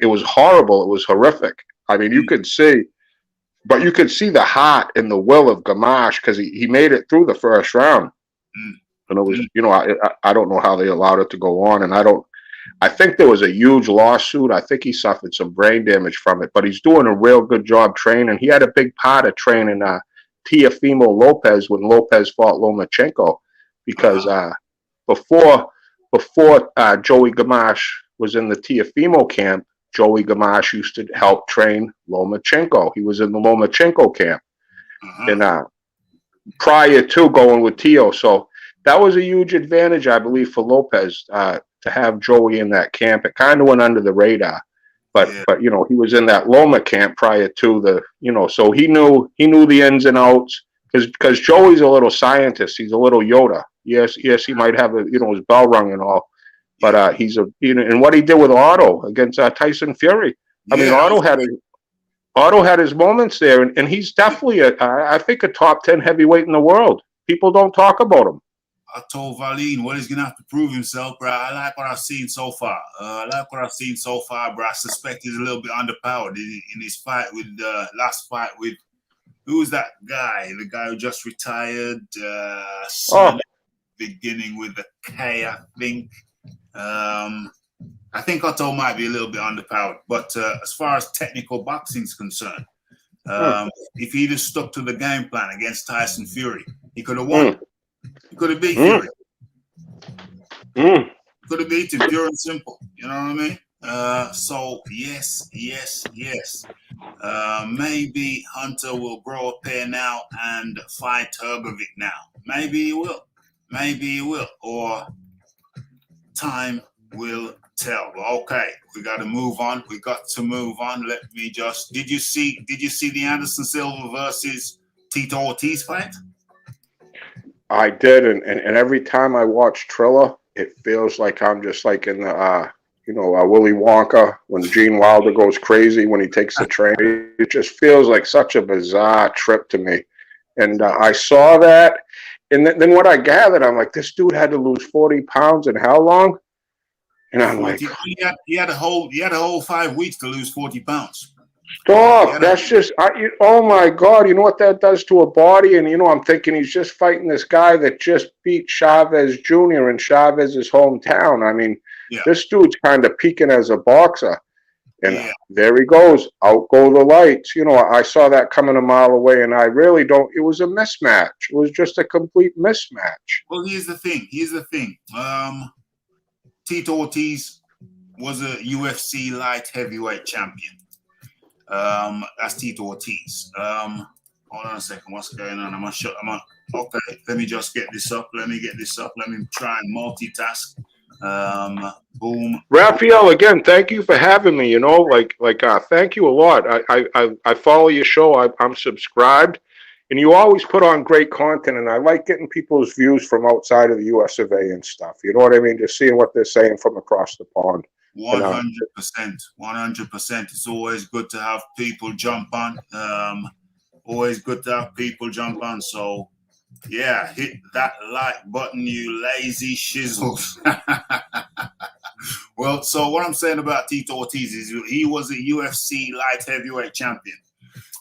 it was horrible. It was horrific. I mean, you could see the heart and the will of Gamache because he made it through the first round. And it was, I don't know how they allowed it to go on, and I think there was a huge lawsuit. I think he suffered some brain damage from it, but he's doing a real good job training. He had a big part of training Teofimo Lopez when Lopez fought Lomachenko, because before Joey Gamache was in the Teofimo camp, Joey Gamache used to help train Lomachenko. He was in the Lomachenko camp. And prior to going with Tio. So that was a huge advantage, I believe, for Lopez to have Joey in that camp. It kind of went under the radar. But you know, he was in that Loma camp prior to the, you know, so he knew the ins and outs because Joey's a little scientist. He's a little Yoda. Yes, he might have a, you know, his bell rung and all, but he's a, you know, and what he did with Otto against Tyson Fury. I mean, Otto had his moments there, and he's definitely I think a top 10 heavyweight in the world. People don't talk about him. I told Valine, well, he's going to have to prove himself, bro. I like what I've seen so far. Bro. I suspect he's a little bit underpowered in his fight with last fight with, who was that guy? The guy who just retired, beginning with the K, I think. I think Otto might be a little bit underpowered. But as far as technical boxing is concerned, if he'd have stuck to the game plan against Tyson Fury, he could have won. He could have beat Fury. Could have beat him, pure and simple. You know what I mean? So, yes. Maybe Hunter will grow a pair now and fight Hrgovic now. Maybe he will. Or time will tell. Okay, we got to move on. Let me just... Did you see the Anderson Silva versus Tito Ortiz fight? I did, and every time I watch Triller, it feels like I'm just like in the, Willy Wonka when Gene Wilder goes crazy when he takes the train. It just feels like such a bizarre trip to me. And I saw that, and then what I gathered, I'm like, this dude had to lose 40 pounds in how long? And I'm like, he had a whole 5 weeks to lose 40 pounds. Stop! That's just, oh my God! You know what that does to a body? And I'm thinking he's just fighting this guy that just beat Chavez Jr. in Chavez's hometown. I mean, this dude's kind of peaking as a boxer, and there he goes. Out go the lights. I saw that coming a mile away, and I really don't. It was a mismatch. It was just a complete mismatch. Well, here's the thing. Tito Ortiz was a UFC light heavyweight champion. That's Tito Ortiz. Hold on a second. What's going on? Okay, let me just get this up. Let me try and multitask. Boom. Raphael, again, thank you for having me. Thank you a lot. I follow your show. I'm subscribed, and you always put on great content. And I like getting people's views from outside of the US of A and stuff. You know what I mean? Just seeing what they're saying from across the pond. 100%. It's always good to have people jump on. So, yeah, hit that like button, you lazy shizzles. Well, so what I'm saying about Tito Ortiz is he was a UFC light heavyweight champion.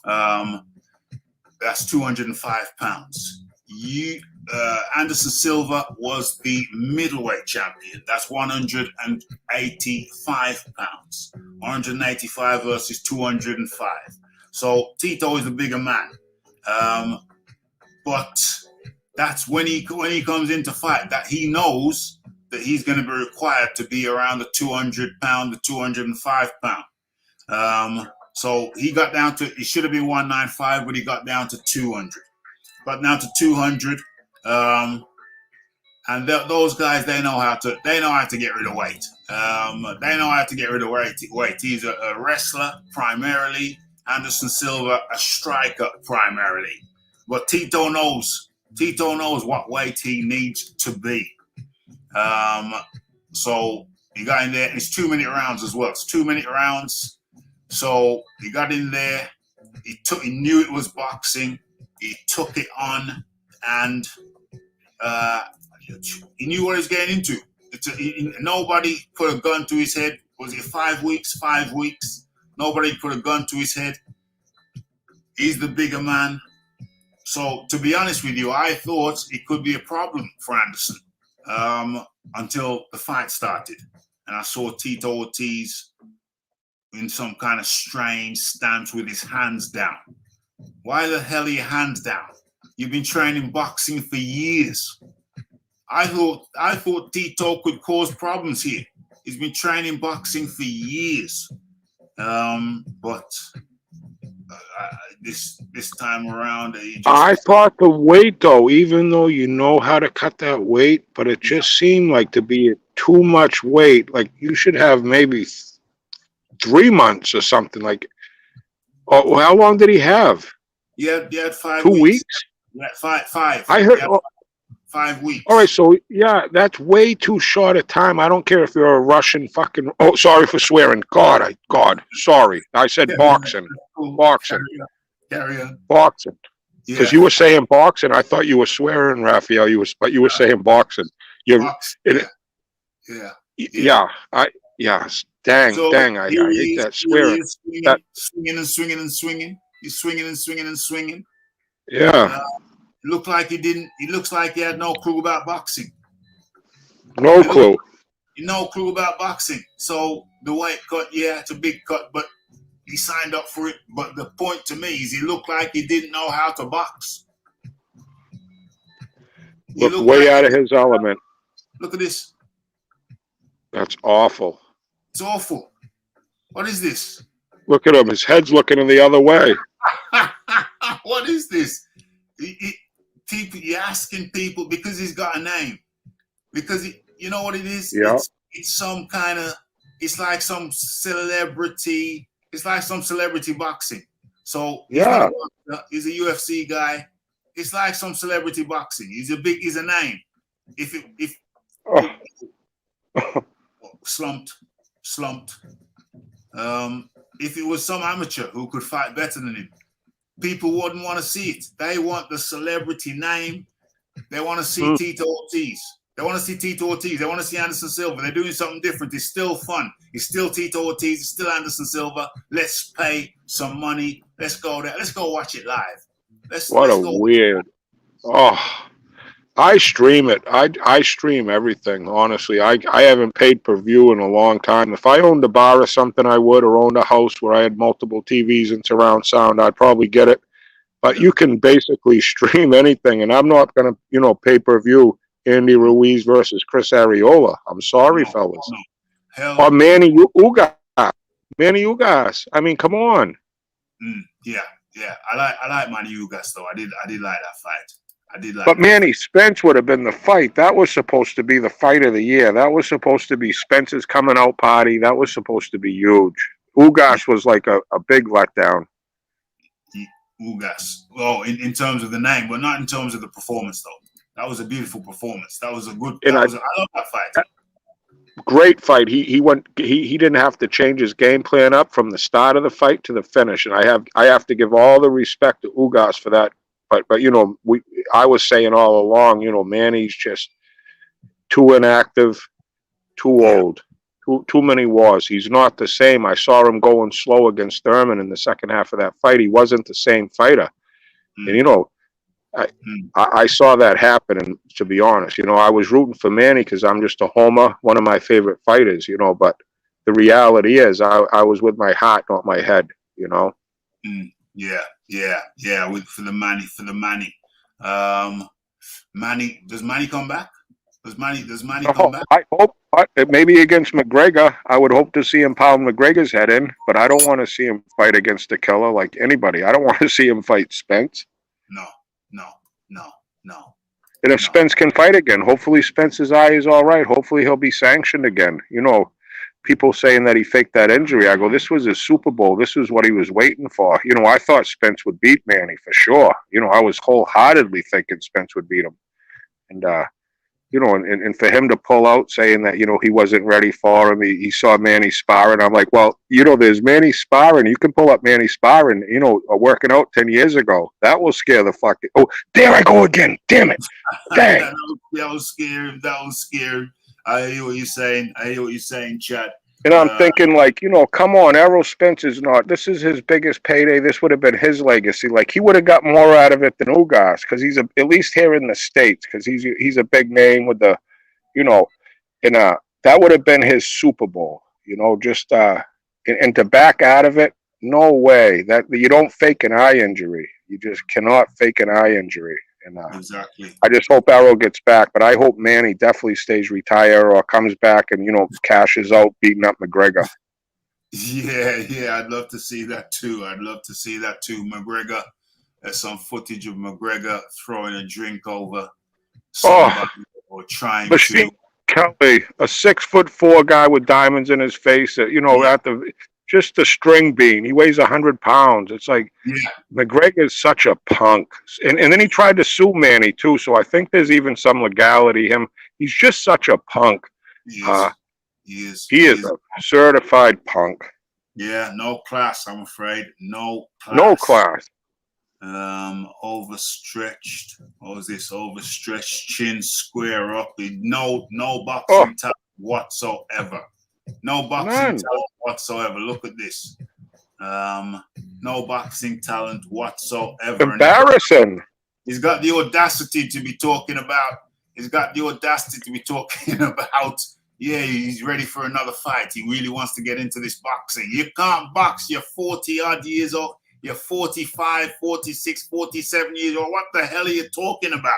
That's 205 pounds. Anderson Silva was the middleweight champion. That's 185 pounds. 185 versus 205. So Tito is the bigger man. But that's when he comes into fight that he knows that he's going to be required to be around the 200 pound, the 205 pound. So he got down to, it should have been 195, but he got down to 200. Got down to 200. And those guys, they know how to get rid of weight. He's a wrestler primarily. Anderson Silva, a striker primarily. But Tito knows what weight he needs to be. So he got in there. It's 2-minute rounds as well. It's 2-minute rounds. So he got in there. He knew it was boxing. He took it on, and he knew what he was getting into. Nobody put a gun to his head. Was it 5 weeks? 5 weeks. Nobody put a gun to his head. He's the bigger man. So, to be honest with you, I thought it could be a problem for Anderson until the fight started. And I saw Tito Ortiz in some kind of strange stance with his hands down. Why the hell are your hands down? You've been training boxing for years. I thought Tito could cause problems here. He's been training boxing for years. But this time around, I thought the weight, though, even though you know how to cut that weight, but it just seemed like to be too much weight. Like you should have maybe 3 months or something. Like, oh, how long did he have? You had 5 2 weeks. weeks? Yeah, five. I heard. 5 weeks. All right, so yeah, that's way too short a time. I don't care if you're a Russian fucking. Oh, sorry for swearing. God, sorry. I said boxing. Boxing. Carry on. Boxing. Because Yeah. you were saying boxing, I thought you were swearing, Raphael. But you were saying boxing. Yeah. Dang, So I hate that swearing. Swinging and swinging and swinging. He's swinging and swinging and swinging. Yeah. Looked like he didn't. He looks like he had no clue about boxing. No clue. No clue about boxing. So the weight cut, yeah, it's a big cut, but he signed up for it. But the point to me is he looked like he didn't know how to box. Looked way out of his element. Look at this. That's awful. It's awful. What is this? Look at him. His head's looking in the other way. What is this? You're asking people because he's got a name. Because you know what it is? Yeah. It's some kind of. It's like some celebrity. It's like some celebrity boxing. So yeah, he's a UFC guy. It's like some celebrity boxing. He's a name. Slumped. If it was some amateur who could fight better than him, people wouldn't want to see it. They want the celebrity name. They want to see Tito Ortiz. They want to see Tito Ortiz. They want to see Anderson Silva. They're doing something different. It's still fun. It's still Tito Ortiz. It's still Anderson Silva. Let's pay some money. Let's go there. Let's go watch it live. Weird. Oh, I stream it. I stream everything, honestly. I haven't paid per view in a long time. If I owned a bar or something, I would, or owned a house where I had multiple TVs and surround sound, I'd probably get it. But you can basically stream anything, and I'm not going to, pay per view Andy Ruiz versus Chris Arreola. I'm sorry, fellas. No. Or Manny Ugas. Manny Ugas. I mean, come on. Yeah. I like Manny Ugas though. I did like that fight. But Manny Spence would have been the fight. That was supposed to be the fight of the year. That was supposed to be Spence's coming out party. That was supposed to be huge. Ugas was like a big letdown. Ugas. Well, in terms of the name, but not in terms of the performance though. That was a beautiful performance. That was a good. I love that fight. Great fight. He went. He didn't have to change his game plan up from the start of the fight to the finish, and I have to give all the respect to Ugas for that. But I was saying all along, Manny's just too inactive, too old, too many wars. He's not the same. I saw him going slow against Thurman in the second half of that fight. He wasn't the same fighter, and I saw that happen. And to be honest, I was rooting for Manny because I'm just a homer, one of my favorite fighters. But the reality is, I was with my heart, not my head. Yeah. For the Manny. Manny, does Manny come back? Does Manny come back? I hope maybe against McGregor. I would hope to see him pound McGregor's head in, but I don't want to see him fight against the killer like anybody. I don't want to see him fight Spence. No. And if Spence can fight again, hopefully Spence's eye is all right. Hopefully he'll be sanctioned again. People saying that he faked that injury. I go, this was his Super Bowl. This was what he was waiting for. I thought Spence would beat Manny for sure. I was wholeheartedly thinking Spence would beat him. And, and for him to pull out saying that, he wasn't ready for him. He saw Manny sparring. I'm like, well, there's Manny sparring. You can pull up Manny sparring, working out 10 years ago. That will scare the fuck. Oh, there I go again. Damn it. Dang. That was scary. I hear what you're saying, Chad. And I'm thinking, come on, Errol Spence is not. This is his biggest payday. This would have been his legacy. He would have got more out of it than Ugas because he's at least here in the States because he's a big name with the, that would have been his Super Bowl. And to back out of it, no way. That you don't fake an eye injury. You just cannot fake an eye injury. And exactly. I just hope Errol gets back, but I hope Manny definitely stays retired or comes back and cashes out beating up McGregor. Yeah, I'd love to see that too. McGregor, there's some footage of McGregor throwing a drink over Oh, somebody or trying to. Machine Kelly, a 6'4" guy with diamonds in his face. Yeah, At the just a string bean. He weighs 100 pounds. It's like yeah, McGregor is such a punk, and then he tried to sue Manny too. So I think there's even some legality. He's just such a punk. he Uh, is. He is. he He is is. a certified punk. Yeah, no class, I'm afraid. No No class. class. Overstretched. What was this? Overstretched chin, square up. No Oh, boxing talent whatsoever. No boxing none. talent whatsoever. Look at this. No boxing talent whatsoever. And Embarrassing. he's got the audacity to be talking about. He's got the audacity to be talking about. Yeah, he's ready for another fight. He really wants to get into this boxing. You can't box. You're 40 odd years old. You're 45, 46, 47 years old. What the hell are you talking about?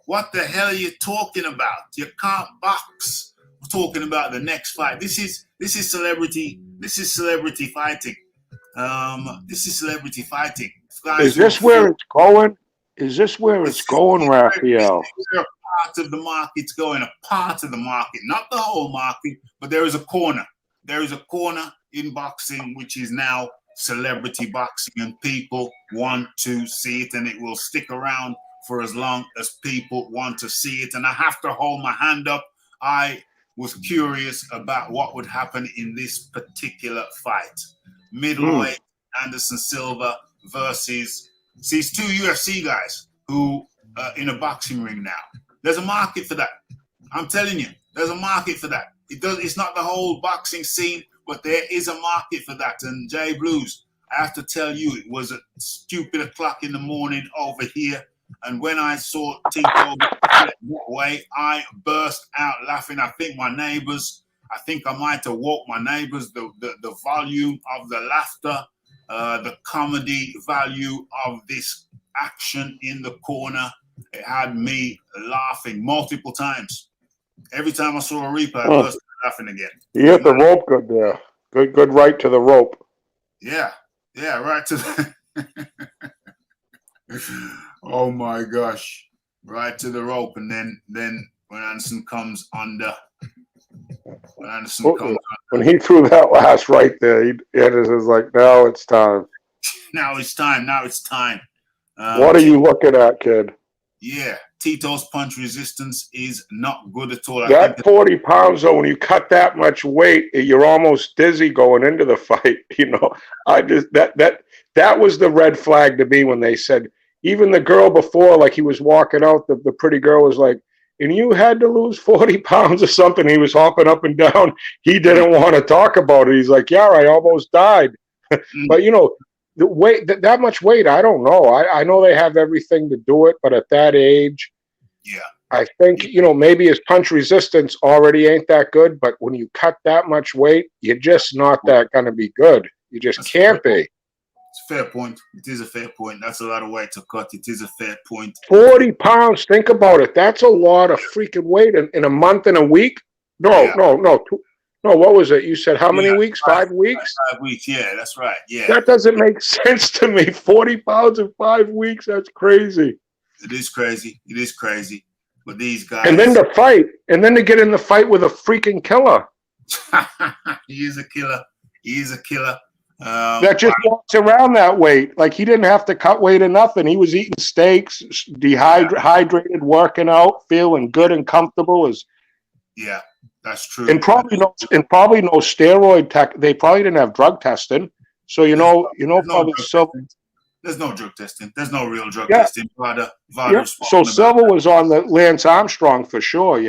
What the hell are you talking about? You can't box. We're talking about the next fight. This is celebrity. This is celebrity fighting. This is celebrity fighting. Is Guys who this where it's going? Is this where it's going, this Raphael? is where a part of the market's going, a part of the market, not the whole market, but there is a corner. There is a corner in boxing which is now celebrity boxing, and people want to see it, and it will stick around for as long as people want to see it. And I have to hold my hand up. I was curious about what would happen in this particular fight. Middleweight Anderson Silva versus, see, it's two UFC guys who in a boxing ring now. There's a market for that. I'm telling you, there's a market for that. It's not the whole boxing scene, but there is a market for that. And Jay Blues, I have to tell you, it was a stupid o'clock in the morning over here. And when I saw Tito that way, I burst out laughing. I think I might have woke my neighbors. The volume of the laughter, the comedy value of this action in the corner, it had me laughing multiple times. Every time I saw a replay, I burst out laughing again. He hit the rope good there. Good right to the rope. Yeah, right to the. Oh my gosh, right to the rope, and then when Anderson comes under, when he threw that last right there, Anderson was like, "Now it's time. Now it's time. What are you looking at, kid?" Yeah, Tito's punch resistance is not good at all. That 40 pounds, though, when you cut that much weight, you're almost dizzy going into the fight. I just that was the red flag to me when they said, even the girl before, like he was walking out, the pretty girl was like, and you had to lose 40 pounds or something. He was hopping up and down. He didn't want to talk about it. He's like, yeah, I almost died. But, the weight, that much weight, I don't know. I know they have everything to do it, but at that age, yeah, I think, maybe his punch resistance already ain't that good, but when you cut that much weight, you're just not that going to be good. You just can't be. It's a fair point. It is a fair point. That's a lot of weight to cut. It is a fair point. 40 pounds, think about it. That's a lot of freaking weight in a month and a week. No. What was it? You said how many weeks? 5 weeks? 5 weeks, yeah, that's right. Yeah. That doesn't make sense to me. 40 pounds in 5 weeks, that's crazy. It is crazy. But these guys. And then to get in the fight with a freaking killer. He is a killer. That just walks around that weight. Like he didn't have to cut weight or nothing. He was eating steaks, dehydrated, working out, feeling good and comfortable. Yeah, that's true. And probably no steroid tech. They probably didn't have drug testing. So probably Silva. There's no drug testing. There's no real drug testing. So Silva was on the Lance Armstrong for sure.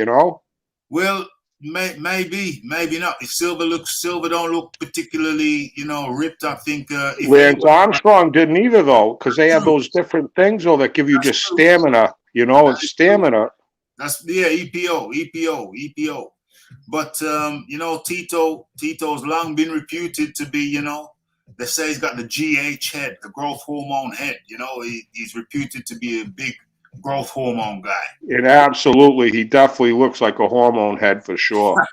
Well, maybe not. If Silva don't look particularly, ripped. I think Lance Armstrong didn't either, though, because they have those different things, that give you just stamina. It's stamina. That's EPO. But Tito's long been reputed to be, they say he's got the GH head, the growth hormone head. He's reputed to be a big growth hormone guy. And absolutely, he definitely looks like a hormone head for sure.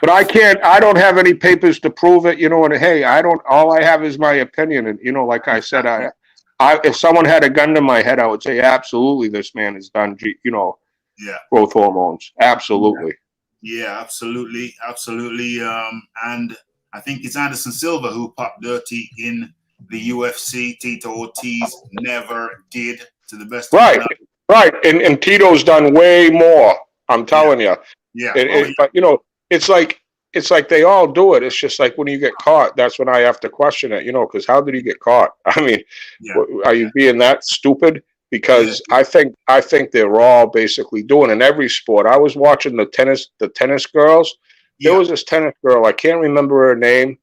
But I don't have any papers to prove it, and hey, all I have is my opinion. And, like I said, if someone had a gun to my head, I would say, absolutely, this man has done, Yeah. growth hormones. Absolutely. Yeah, absolutely. Absolutely. And I think it's Anderson Silva who popped dirty in the UFC. Tito Ortiz never did, to the best of my knowledge. Right. And Tito's done way more. I'm telling you. Yeah. But it's like they all do it. It's just like when you get caught, that's when I have to question it, because how did he get caught? I mean, are you being that stupid? Because I think they're all basically doing in every sport. I was watching the tennis girls. There was this tennis girl, I can't remember her name,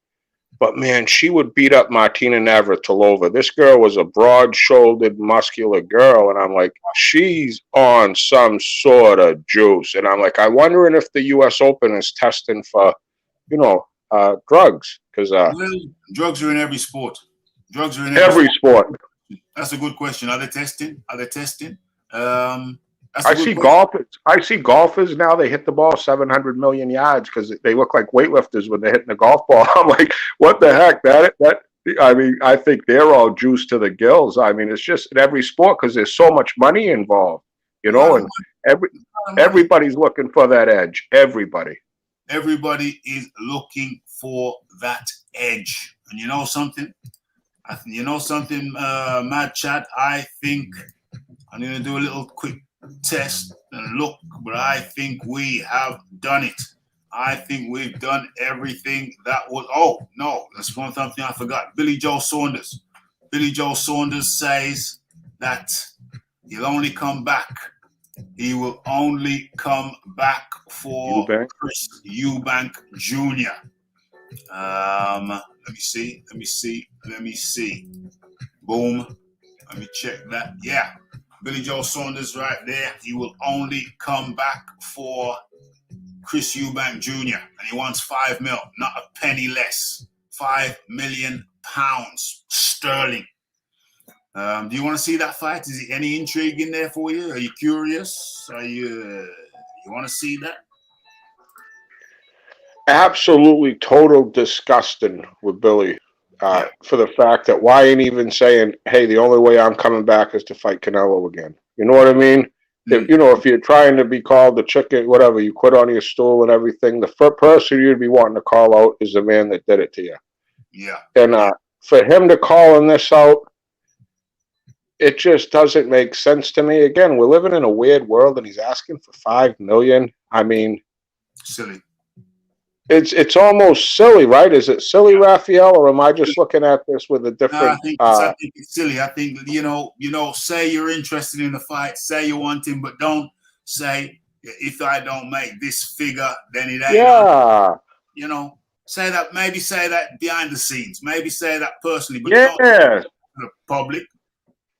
but man, she would beat up Martina Navratilova. This girl was a broad-shouldered, muscular girl, and I'm like, she's on some sort of juice. And I'm like, I'm wondering if the U.S. Open is testing for, drugs, because drugs are in every sport. Drugs are in every sport. That's a good question. Are they testing? I see golfers now. They hit the ball 700 million yards because they look like weightlifters when they're hitting the golf ball. I'm like, what the heck? I mean, I think they're all juiced to the gills. I mean, it's just in every sport because there's so much money involved, and everybody's looking for that edge. Everybody is looking for that edge. And you know something? Mad Chad, I think I'm going to do a little quick test and look, but I think we have done it. I think we've done everything that was. Oh, no, that's one something I forgot. Billy Joe Saunders. Billy Joe Saunders says that he'll only come back. He will only come back for Chris Eubank Jr. Let me see. Boom. Let me check that. Yeah. Billy Joe Saunders right there. He will only come back for Chris Eubank Jr. And he wants 5 mil, not a penny less. 5 million pounds sterling. Do you want to see that fight? Is there any intrigue in there for you? Are you curious? You want to see that? Absolutely total disgusting with Billy for the fact that why ain't even saying, hey, the only way I'm coming back is to fight Canelo again. You know what I mean? If you're trying to be called the chicken, whatever, you quit on your stool and everything, the first person you'd be wanting to call out is the man that did it to you. Yeah. And for him to calling this out, it just doesn't make sense to me. Again, we're living in a weird world and he's asking for 5 million. I mean, silly. It's almost silly, right? Is it silly, Raphael, or am I just looking at this with a different? I think it's silly. I think say you're interested in the fight, say you want him, but don't say if I don't make this figure, then it ain't. Yeah. Say that. Maybe say that behind the scenes. Maybe say that personally, but don't say that to the public.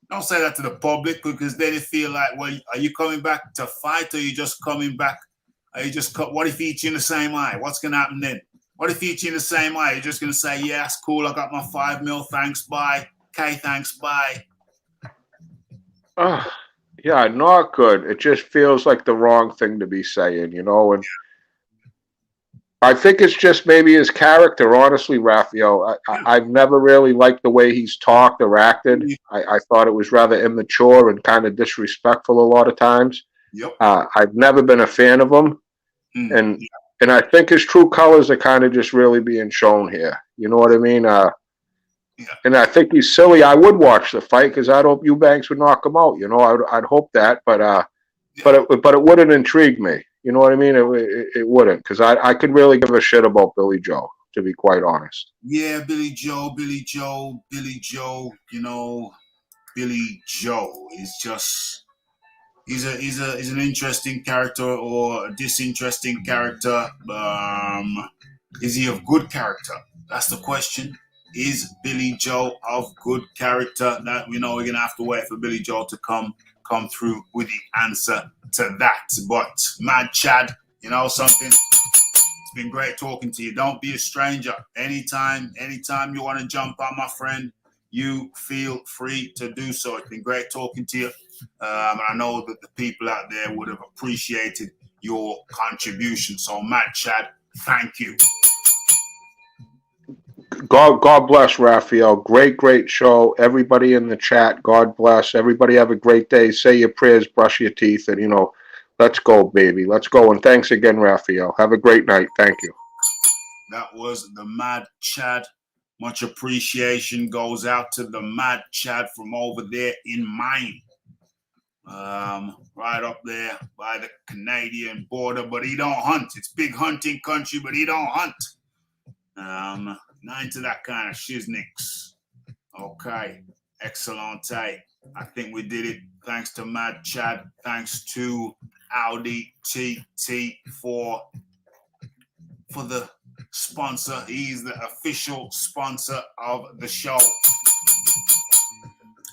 Don't say that to the public because then it feel like, well, are you coming back to fight or are you just coming back? What if he eats you in the same eye? What's going to happen then? What if he eats you in the same eye? You're just going to say, yeah, it's cool. I got my 5 mil. Thanks. Bye. Okay. Thanks. Bye. Yeah, not good. It just feels like the wrong thing to be saying, and I think it's just maybe his character, honestly, Raphael. I've never really liked the way he's talked or acted. I thought it was rather immature and kind of disrespectful a lot of times. Yep. I've never been a fan of him. And I think his true colors are kind of just really being shown here. You know what I mean? And I think he's silly. I would watch the fight because I'd hope Eubanks would knock him out. I'd hope that, but it wouldn't intrigue me. You know what I mean? It wouldn't because I could really give a shit about Billy Joe, to be quite honest. Yeah, Billy Joe. Billy Joe is just. He's an interesting character or a disinteresting character. Is he of good character? That's the question. Is Billy Joe of good character? That we're gonna have to wait for Billy Joe to come through with the answer to that. But Mad Chad, something. It's been great talking to you. Don't be a stranger. Anytime you want to jump on, my friend, you feel free to do so. It's been great talking to you. And I know that the people out there would have appreciated your contribution. So, Mad Chad, Thank you. God bless, Raphael. Great show. Everybody in the chat, God bless. Everybody have a great day. Say your prayers, brush your teeth, and, let's go, baby. Let's go. And thanks again, Raphael. Have a great night. Thank you. That was the Mad Chad. Much appreciation goes out to the Mad Chad from over there in Maine. Right up there by the Canadian border, but he don't hunt. It's big hunting country, but he don't hunt. Not into that kind of shiznicks. Okay, excellente. I think we did it. Thanks to Mad Chad. Thanks to Audi TT for the sponsor. He's the official sponsor of the show.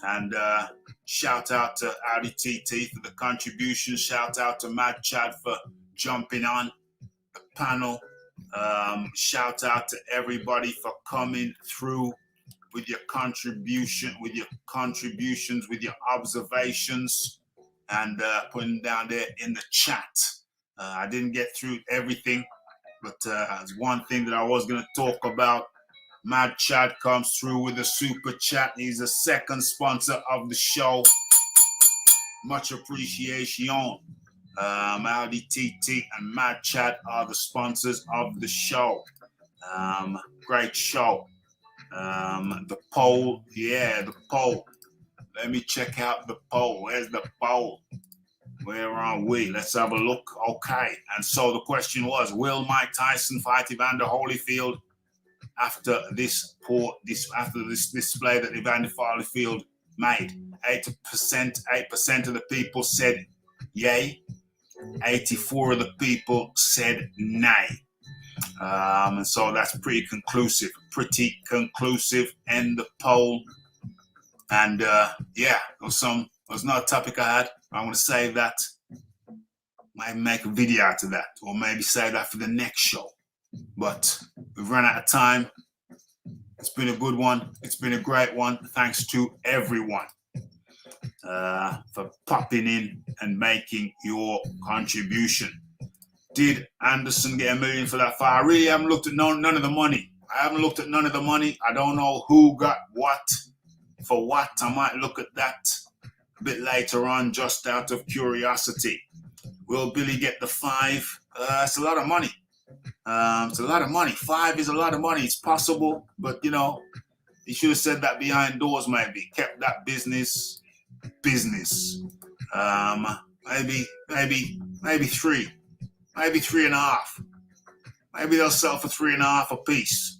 And shout out to Audi TT for the contribution. Shout out to Mad Chad for jumping on the panel. Shout out to everybody for coming through with your contributions, with your observations, and putting down there in the chat. I didn't get through everything, but there's one thing that I was going to talk about. Mad Chad comes through with a super chat. He's the second sponsor of the show. Much appreciation. Audi TT and Mad Chad are the sponsors of the show. Great show. The poll. Yeah, the poll. Let me check out the poll. Where's the poll? Where are we? Let's have a look. Okay. And so the question was, will Mike Tyson fight Evander Holyfield after this display that Evander Holyfield made? 8% of the people said yay. 84 of the people said nay. And so that's pretty conclusive in the poll. And yeah, it was not a topic I had. I'm going to save that. Maybe make a video out of that, or maybe save that for the next show. But we've run out of time. It's been a good one. It's been a great one. Thanks to everyone for popping in and making your contribution. Did Anderson get $1 million for that fight? I really haven't looked at none of the money. I don't know who got what for what. I might look at that a bit later on, just out of curiosity. Will Billy get the 5? It's a lot of money. It's a lot of money. 5 is a lot of money. It's possible, but he should have said that behind doors. Maybe kept that business. Maybe 3. Maybe 3.5. Maybe they'll sell for 3.5 a piece.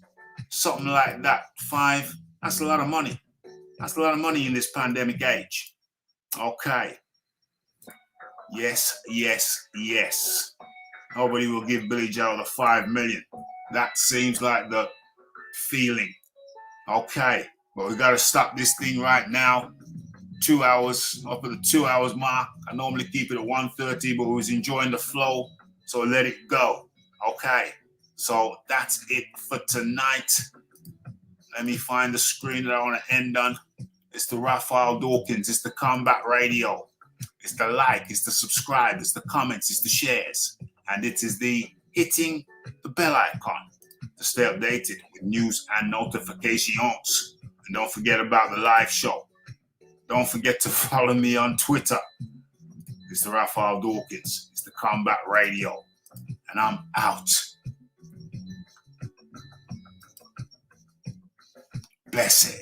Something like that. 5. That's a lot of money. That's a lot of money in this pandemic age. Okay. Yes. Nobody will give Billy Joe the 5 million. That seems like the feeling. Okay. But we got to stop this thing right now. 2 hours, up at the 2 hours mark. I normally keep it at 1:30, but we was enjoying the flow, so let it go. Okay. So that's it for tonight. Let me find the screen that I want to end on. It's the Raphael Dawkins. It's the Combat Radio. It's the like. It's the subscribe. It's the comments. It's the shares. And it is the hitting the bell icon to stay updated with news and notifications. And don't forget about the live show. Don't forget to follow me on Twitter. It's the Raphael Dawkins. It's the Combat Radio. And I'm out. Blessed.